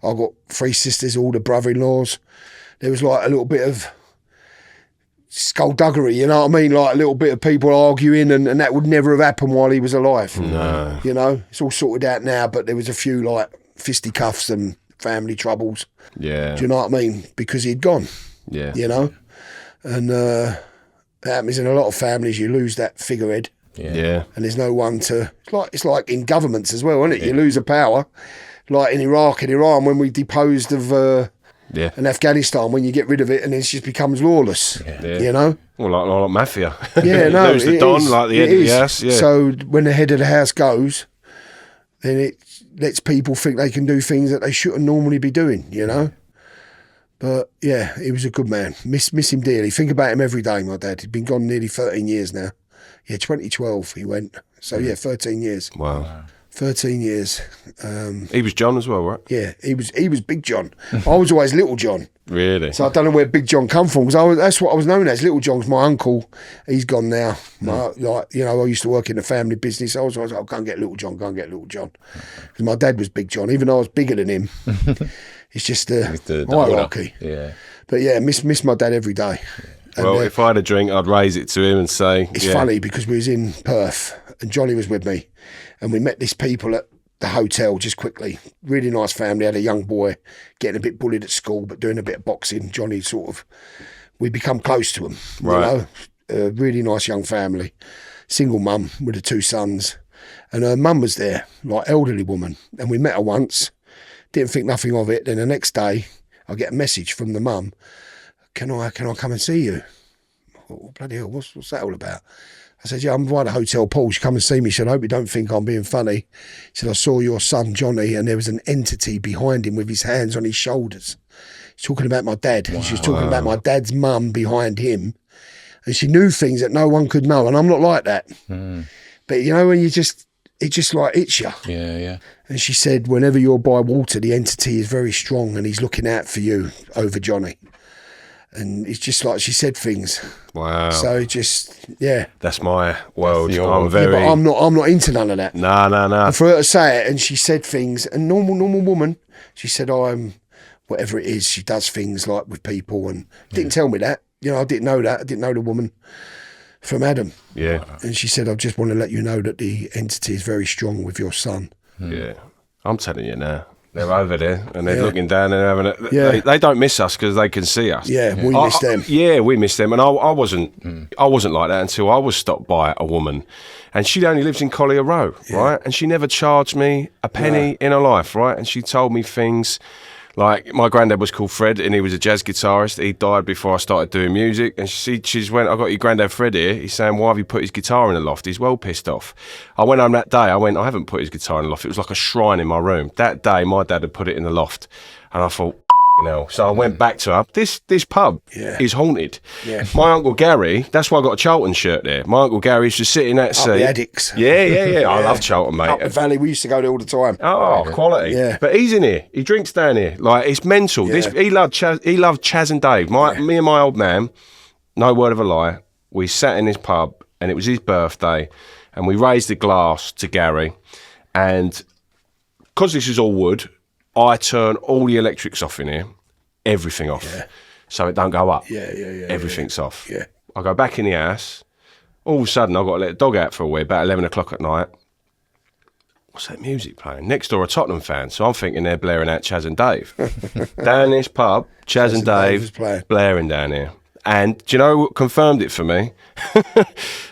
I got 3 sisters, all the brother-in-laws. There was like a little bit of skullduggery, you know what I mean? Like a little bit of people arguing, and that would never have happened while he was alive. No. You know, it's all sorted out now, but there was a few like fisticuffs and family troubles. Yeah. Do you know what I mean? Because he'd gone. Yeah. You know? And that happens in a lot of families. You lose that figurehead. Yeah. And there's no one to... It's like in governments as well, isn't it? You lose a power. Like in Iraq and Iran, when we deposed of... in Afghanistan, when you get rid of it and it just becomes lawless, you know? Well, like mafia. Yeah, no, lose the don, like the head of the house. Yeah. So when the head of the house goes, then it lets people think they can do things that they shouldn't normally be doing, you know? But yeah, he was a good man. Miss him dearly. Think about him every day, my dad. He'd been gone nearly 13 years now. Yeah, 2012 he went. So yeah, 13 years. Wow. 13 years. He was John as well, right? Yeah, he was Big John. I was always Little John. Really? So I don't know where Big John come from, because that's what I was known as. Little John's my uncle. He's gone now. Like, you know, I used to work in the family business. I was always like, go and get Little John, go and get Little John. Because my dad was Big John, even though I was bigger than him. It's just the hierarchy. Yeah. But yeah, miss my dad every day. And, well, if I had a drink, I'd raise it to him and say... It's funny because we was in Perth and Johnny was with me and we met these people at the hotel just quickly. Really nice family, had a young boy getting a bit bullied at school but doing a bit of boxing. Johnny we become close to him, right. You know. A really nice young family. Single mum with the 2 sons. And her mum was there, like elderly woman. And we met her once, didn't think nothing of it. Then the next day I get a message from the mum, can I come and see you? Oh, bloody hell, what's that all about? I said, yeah, I'm by the hotel pool. She come and see me. She said, I hope you don't think I'm being funny. She said, I saw your son, Johnny, and there was an entity behind him with his hands on his shoulders. She's talking about my dad. Wow. She was talking about my dad's mum behind him. And she knew things that no one could know. And I'm not like that. But, you know, when it just like hits you. Yeah. And she said, whenever you're by water, the entity is very strong and he's looking out for you over Johnny. And it's just like she said things. Wow. So just, yeah. That's my world. But I'm not into none of that. No. And for her to say it, and she said things, and normal woman, she said, I'm, whatever it is, she does things like with people, and didn't tell me that. You know, I didn't know that. I didn't know the woman from Adam. Yeah. And she said, I just want to let you know that the entity is very strong with your son. Yeah. I'm telling you now. They're over there and they're looking down and having it. Yeah. They don't miss us because they can see us. Yeah, we miss them. Yeah, we miss them. And I wasn't like that until I was stopped by a woman. And she only lives in Collier Row, right? And she never charged me a penny in her life, right? And she told me things like, my granddad was called Fred and he was a jazz guitarist. He died before I started doing music. And she just went, I got your granddad Fred here. He's saying, why have you put his guitar in the loft? He's well pissed off. I went home that day. I went, I haven't put his guitar in the loft. It was like a shrine in my room. That day, my dad had put it in the loft. And I thought, so I went back to her. This pub is haunted. Yeah. My Uncle Gary, that's why I got a Charlton shirt there. My Uncle Gary used to sit in that seat. The addicts. Yeah. I love Charlton, mate. Up the valley, we used to go there all the time. Oh, quality. Yeah. But he's in here. He drinks down here. Like, it's mental. Yeah. He loved Chaz and Dave. Me and my old man, no word of a lie, we sat in his pub and it was his birthday and we raised a glass to Gary, and because this is all wood, I turn all the electrics off in here, everything off, so it don't go up. Yeah. Everything's off. Yeah. I go back in the house. All of a sudden, I've got to let the dog out for a wee, about 11 o'clock at night. What's that music playing? Next door, a Tottenham fan, so I'm thinking they're blaring out Chaz and Dave. Down this pub, Chaz and Dave blaring down here. And do you know what confirmed it for me?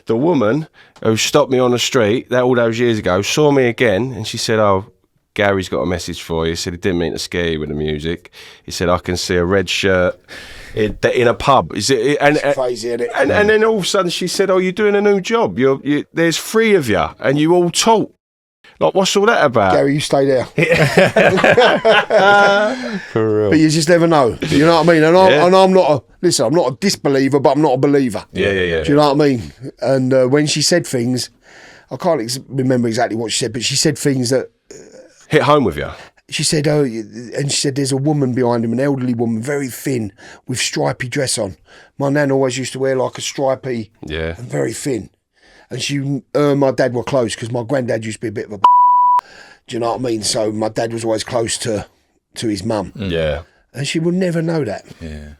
The woman who stopped me on the street all those years ago saw me again, and she said, oh, Gary's got a message for you. He said he didn't mean to scare you with the music. He said, I can see a red shirt in a pub. Is it? And, it's crazy, isn't it? And then all of a sudden she said, oh, you're doing a new job. There's 3 of you and you all talk. Like, what's all that about? Gary, you stay there. For real. But you just never know. You know what I mean? And I'm not I'm not a disbeliever, but I'm not a believer. Yeah. Do you know what I mean? And when she said things, I can't remember exactly what she said, but she said things that hit home with you. She said, and she said, there's a woman behind him, an elderly woman, very thin, with stripy dress on. My nan always used to wear like a stripy, and very thin. And my dad were close because my granddad used to be a bit of a do you know what I mean? So my dad was always close to his mum. Yeah. And she would never know that. Yeah.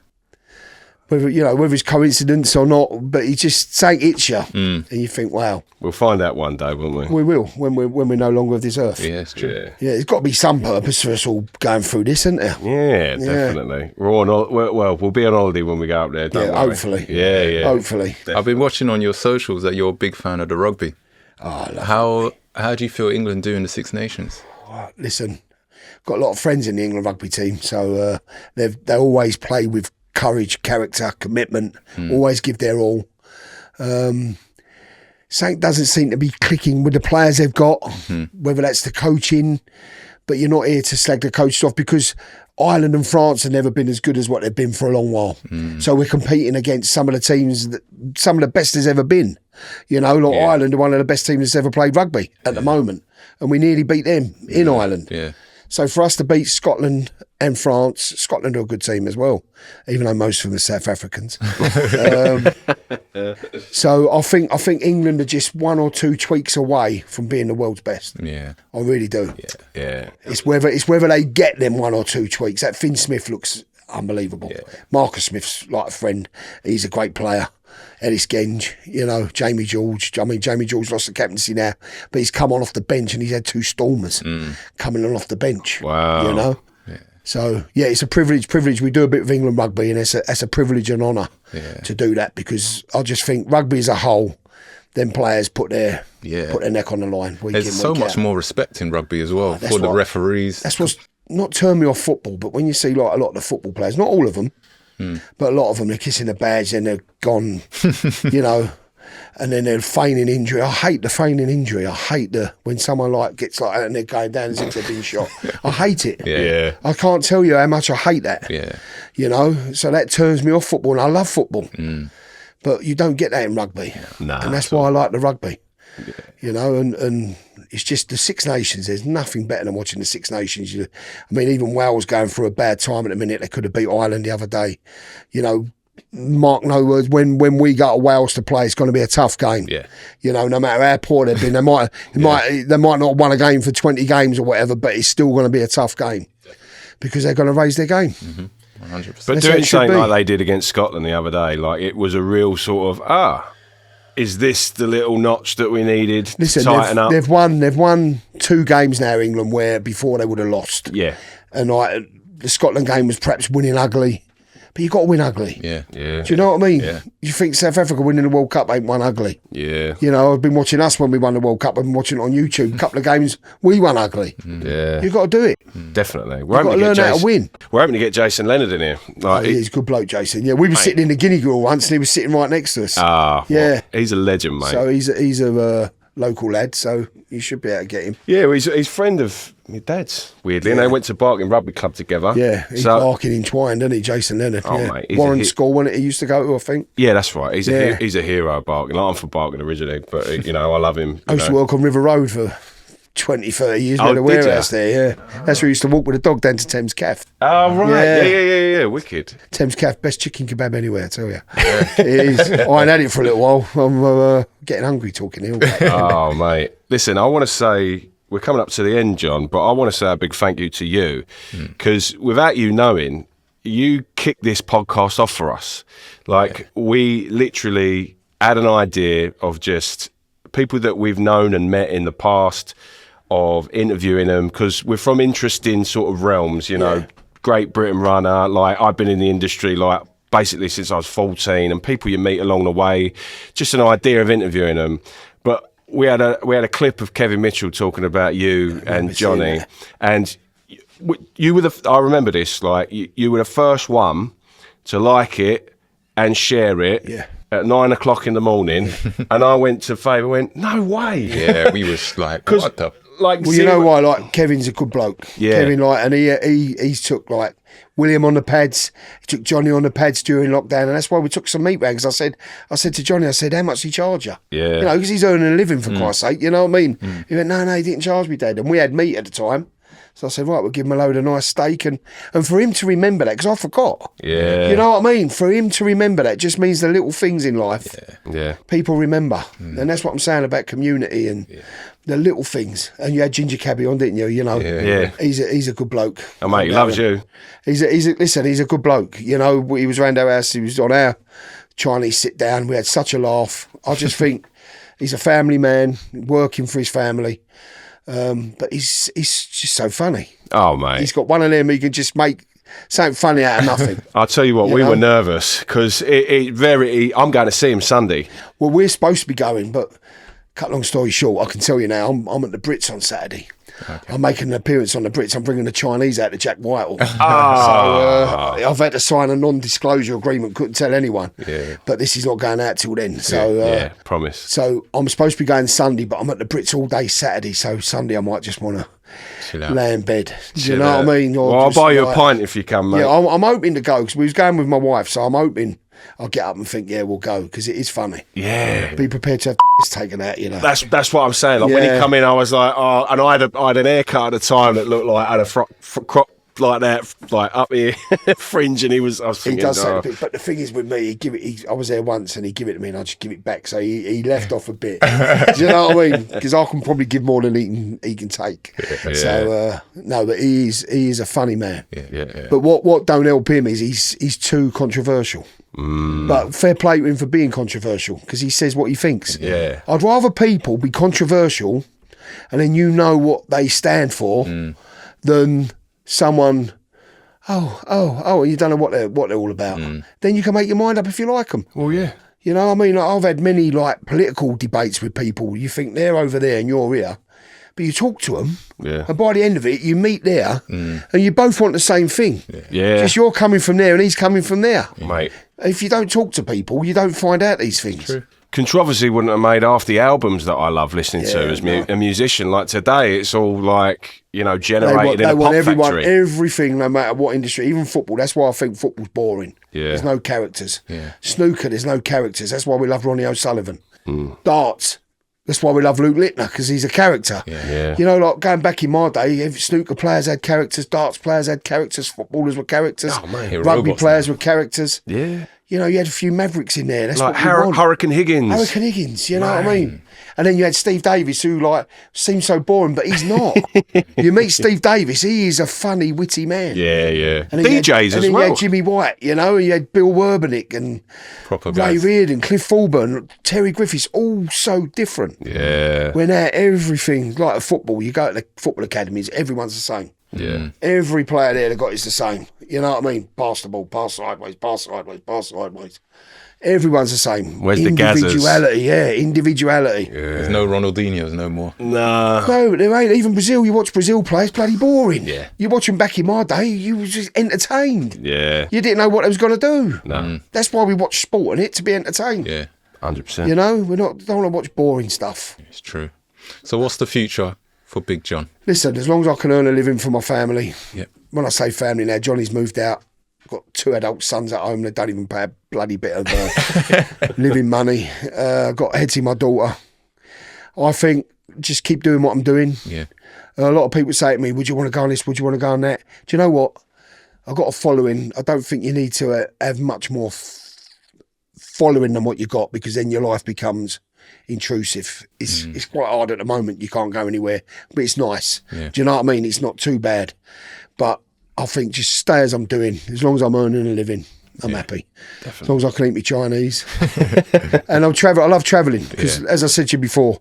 Whether it's coincidence or not, but he just saying hits you, and you think, "Wow." We'll find out one day, won't we? We will when we're no longer of this earth. Yeah, it's true. Yeah, there's got to be some purpose for us all going through this, isn't there? Yeah, definitely. We'll be on holiday when we go up there. Don't worry. Hopefully. Yeah. Hopefully. Definitely. I've been watching on your socials that you're a big fan of the rugby. Oh, how do you feel England do in the Six Nations? Listen, got a lot of friends in the England rugby team, so they always play with courage, character, commitment, always give their all. Something doesn't seem to be clicking with the players they've got, whether that's the coaching, but you're not here to slag the coaches off because Ireland and France have never been as good as what they've been for a long while. So we're competing against some of the teams, some of the best there's ever been. Ireland are one of the best teams that's ever played rugby at the moment, and we nearly beat them in Ireland. Yeah. So for us to beat Scotland and France, Scotland are a good team as well, even though most of them are South Africans. So I think England are just 1 or 2 tweaks away from being the world's best. Yeah, I really do. Yeah. It's whether they get them 1 or 2 tweaks. That Finn Smith looks unbelievable. Yeah. Marcus Smith's like a friend. He's a great player. Ellis Genge, Jamie George. I mean, Jamie George lost the captaincy now, but he's come on off the bench and he's had 2 Stormers coming on off the bench. Wow. Yeah. So, it's a privilege. We do a bit of England rugby, and it's a privilege and honour to do that, because I just think rugby as a whole, them players put their neck on the line. There's so much more respect in rugby as well for the referees. That's what's not turned me off football, but when you see like a lot of the football players, not all of them, but a lot of them, they're kissing the badge and they're gone, and then they're feigning injury. I hate the feigning injury. I hate when someone like gets like that and they're going down as if they're being shot. I hate it. Yeah. I can't tell you how much I hate that. Yeah. You know, so that turns me off football, and I love football. But you don't get that in rugby. Nah, and that's why I like the rugby. Yeah. You know, and it's just the Six Nations. There's nothing better than watching the Six Nations. I mean, even Wales going through a bad time at the minute. They could have beat Ireland the other day. You know, mark no words, when we go to Wales to play, it's going to be a tough game. Yeah. You know, no matter how poor they've been, they might not have won a game for 20 games or whatever, but it's still going to be a tough game because they're going to raise their game. 100%. But doing something like they did against Scotland the other day, like it was a real sort of, is this the little notch that we needed to tighten up? They've won 2 games now, England, where before they would have lost. Yeah. And like the Scotland game was perhaps winning ugly. But you got to win ugly. Yeah. Yeah. Do you know what I mean? Yeah. You think South Africa winning the World Cup ain't won ugly. Yeah. You know, I've been watching us when we won the World Cup. I've been watching it on YouTube. A couple of games, we won ugly. Yeah. You've got to do it. Definitely. You've got to learn how to win. We're hoping to get Jason Leonard in here. Like, He's a good bloke, Jason. Yeah, we were sitting in the Guinea Grill once and he was sitting right next to us. yeah. Yeah. He's a legend, mate. So he's a local lad, so you should be able to get him. Yeah, well, he's a friend of my dad's, weirdly, and they went to Barking Rugby Club together. Yeah, he's Barking entwined, isn't he, Jason Leonard? Oh, yeah. mate, Warren School, wasn't it? He used to go to, I think. Yeah, that's right. He's a hero of Barking. Like, I'm from Barking originally, but, you know, I love him. I used to work on River Road for 20, 30 years. We had a did warehouse ya? there, yeah. That's where we used to walk with the dog down to Thames Cafe. Oh, right. Yeah. Yeah. Wicked. Thames Cafe, best chicken kebab anywhere, I tell you. It is. I ain't had it for a little while. I'm getting hungry talking here. Oh, mate. Listen, I want to say, we're coming up to the end, John, but I want to say a big thank you to you, because without you knowing, you kicked this podcast off for us. Like, we literally had an idea of just people that we've known and met in the past, of interviewing them, because we're from interesting sort of realms, you know, Great Britain runner, like I've been in the industry like basically since I was 14, and people you meet along the way, just an idea of interviewing them. But we had a clip of Kevin Mitchell talking about you and Johnny, and you were I remember this, like you were the first one to like it and share it. Yeah. At 9 o'clock in the morning, and I went to Faber, went, no way. Yeah, we was like, what the? Like, well, you know why? Like, Kevin's a good bloke. Yeah. Kevin, like, and he took like William on the pads. He took Johnny on the pads during lockdown, and that's why we took some meat bags. I said to Johnny, how much did he charge you? Yeah. You know, because he's earning a living, for Christ's sake. You know what I mean? He went, no, he didn't charge me, Dad. And we had meat at the time. So I said, right, we'll give him a load of nice steak. And for him to remember that, because I forgot. Yeah. You know what I mean? For him to remember that just means the little things in life people remember. And that's what I'm saying about community and the little things. And you had Ginger Cabby on, didn't you? You know, he's a good bloke. Oh, mate, he loves you. He's a good bloke. You know, he was around our house. He was on our Chinese sit down. We had such a laugh. I just think he's a family man, working for his family. But he's just so funny. Oh, mate. He's got one of them, he can just make something funny out of nothing. I'll tell you what, we were nervous because I'm going to see him Sunday. Well, we're supposed to be going, but cut long story short, I can tell you now, I'm at the Brits on Saturday. Okay. I'm making an appearance on the Brits. I'm bringing the Chinese out to Jack Whitehall. So I've had to sign a non-disclosure agreement. Couldn't tell anyone. Yeah. But this is not going out till then. So promise. So I'm supposed to be going Sunday, but I'm at the Brits all day Saturday. So Sunday I might just want to lay in bed. Do you know what I mean? Or I'll buy you a pint if you come, mate. Yeah, I'm hoping to go because we was going with my wife. So I'm hoping I'll get up and think, we'll go because it is funny. Yeah. Be prepared to have taken out, you know. That's what I'm saying. Like when he come in, I was like, and I had an haircut at the time that looked like I had a crop like that, like up here, fringe, and I was thinking, he does say, but the thing is with me, I was there once and he give it to me and I just give it back. So he left off a bit. Do you know what I mean? Because I can probably give more than he can take. Yeah. So no, but he is a funny man. Yeah. But what don't help him is he's too controversial. But fair play to him for being controversial because he says what he thinks. Yeah. I'd rather people be controversial and then you know what they stand for than someone, you don't know what they're all about. Then you can make your mind up if you like them. Well, yeah. You know, I mean, I've had many like political debates with people. You think they're over there and you're here, but you talk to them, and by the end of it, you meet there, and you both want the same thing. Yeah. Just you're coming from there and he's coming from there, mate. If you don't talk to people, you don't find out these things. True. Controversy wouldn't have made half the albums that I love listening to as a musician. Like today, it's all like, generated in a pop factory. Everything, no matter what industry, even football. That's why I think football's boring. Yeah. There's no characters. Yeah. Snooker, there's no characters. That's why we love Ronnie O'Sullivan. Darts, that's why we love Luke Littner, because he's a character. Yeah. Like going back in my day, snooker players had characters, darts players had characters, footballers were characters, rugby players were characters. Yeah. You had a few mavericks in there. That's like what Hurricane Higgins. Hurricane Higgins, you know what I mean? And then you had Steve Davis, who seems so boring, but he's not. You meet Steve Davis, he is a funny, witty man. Yeah. And DJs as well. And then you had Jimmy White, and you had Bill Werbenik and Proper Ray guys. Reardon, Cliff Fulburn, Terry Griffiths, all so different. Yeah. When now everything, like football, you go to the football academies, everyone's the same. Yeah. Every player there that got is the same. You know what I mean? Pass the ball, pass sideways, pass sideways, pass sideways. Everyone's the same. Where's the gazzers? Individuality. There's no Ronaldinho's no more. Nah. No, there ain't. Even Brazil, you watch Brazil play, it's bloody boring. Yeah. You watch them back in my day, you was just entertained. Yeah. You didn't know what they was going to do. No. That's why we watch sport, and to be entertained. Yeah, 100%. We don't want to watch boring stuff. it's true. So what's the future for Big John? Listen, as long as I can earn a living for my family. Yep. When I say family now, Johnny's moved out. Got 2 adult sons at home. They don't even pay a bloody bit of living money. Got Hetty, my daughter. I think just keep doing what I'm doing. Yeah. A lot of people say to me, would you want to go on this? Would you want to go on that? Do you know what? I've got a following. I don't think you need to have much more following than what you got, because then your life becomes intrusive. It's quite hard at the moment. You can't go anywhere, but it's nice. Yeah. Do you know what I mean? It's not too bad. But I think just stay as I'm doing. As long as I'm earning a living, I'm happy. Definitely. As long as I can eat my Chinese. And I love travelling, because as I said to you before,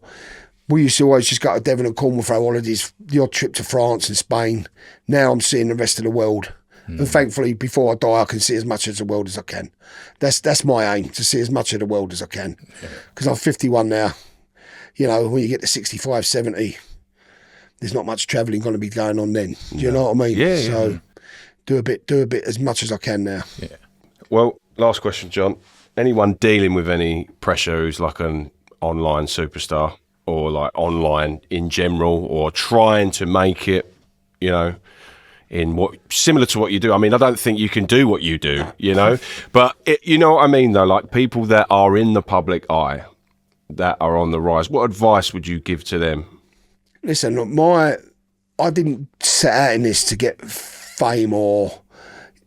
we used to always just go to Devon and Cornwall for our holidays, the odd trip to France and Spain. Now I'm seeing the rest of the world. And thankfully, before I die, I can see as much of the world as I can. That's my aim, to see as much of the world as I can. Because I'm 51 now. When you get to 65, 70, there's not much travelling going to be going on then. Do you know what I mean? Yeah. So do a bit as much as I can now. Yeah. Well, last question, John. Anyone dealing with any pressure who's like an online superstar, or like online in general, or trying to make it, in what similar to what you do? I mean, I don't think you can do what you do, but you know what I mean, though? Like people that are in the public eye, that are on the rise, what advice would you give to them? Listen, I didn't set out in this to get fame, or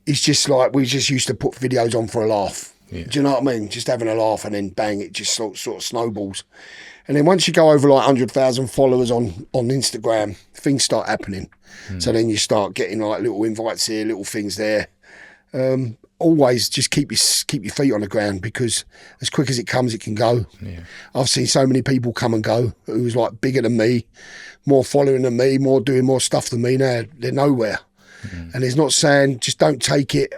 it's just like we just used to put videos on for a laugh. Yeah. Do you know what I mean? Just having a laugh, and then bang, it just sort of snowballs. And then once you go over like 100,000 followers on Instagram, things start happening. So then you start getting like little invites here, little things there. Always just keep your feet on the ground, because as quick as it comes, it can go. Yeah. I've seen so many people come and go who's like bigger than me, more following than me, doing more stuff than me. Now they're nowhere. And it's not saying just don't take it,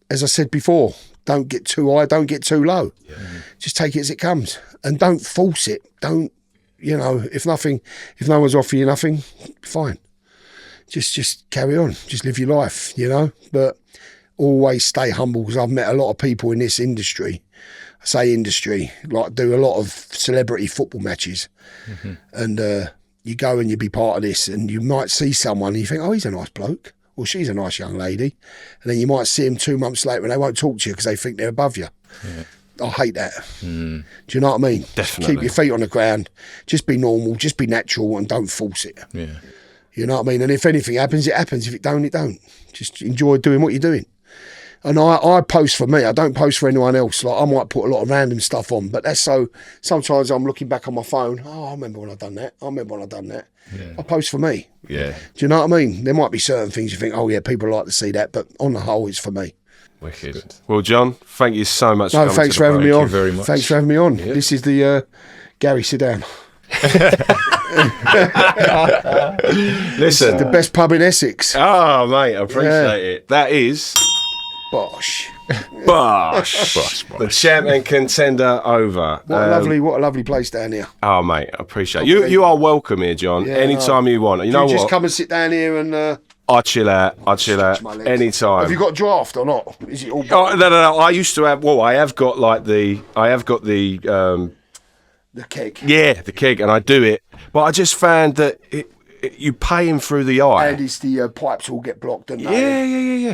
as I said before, don't get too high, don't get too low. Yeah. Just take it as it comes, and don't force it. Don't, if no one's offering you nothing, fine. Just carry on. Just live your life, but always stay humble, because I've met a lot of people in this industry. I say industry, like do a lot of celebrity football matches. And you go and you be part of this, and you might see someone and you think, oh, he's a nice bloke, or she's a nice young lady. And then you might see them 2 months later and they won't talk to you because they think they're above you. Yeah. I hate that. Do you know what I mean? Definitely. Just keep your feet on the ground. Just be normal. Just be natural, and don't force it. Yeah. You know what I mean? And if anything happens, it happens. If it don't, it don't. Just enjoy doing what you're doing. And I post for me. I don't post for anyone else. Like I might put a lot of random stuff on, but that's so. Sometimes I'm looking back on my phone. Oh, I remember when I done that. Yeah. I post for me. Yeah. Do you know what I mean? There might be certain things you think, oh yeah, people like to see that, but on the whole, it's for me. Wicked. Good. Well, John, thank you so much. No, thanks for having me on. Thank you very much. Thanks for having me on. Yeah. This is the Gary, sit down. Listen, the best pub in Essex. Oh, mate, I appreciate it. That is Bosh. Bosh. The champ and contender over. What a lovely place down here. Oh, mate, I appreciate it. You are welcome here, John. Yeah, anytime you want. You know what? Just come and sit down here and. I'll chill out anytime. Have you got draft or not? Is it all? Oh, no. I used to have. Well, I have got like the The keg. Yeah, the keg, and I do it. But I just found that you pay him through the eye. And it's the pipes all get blocked, don't they? Yeah.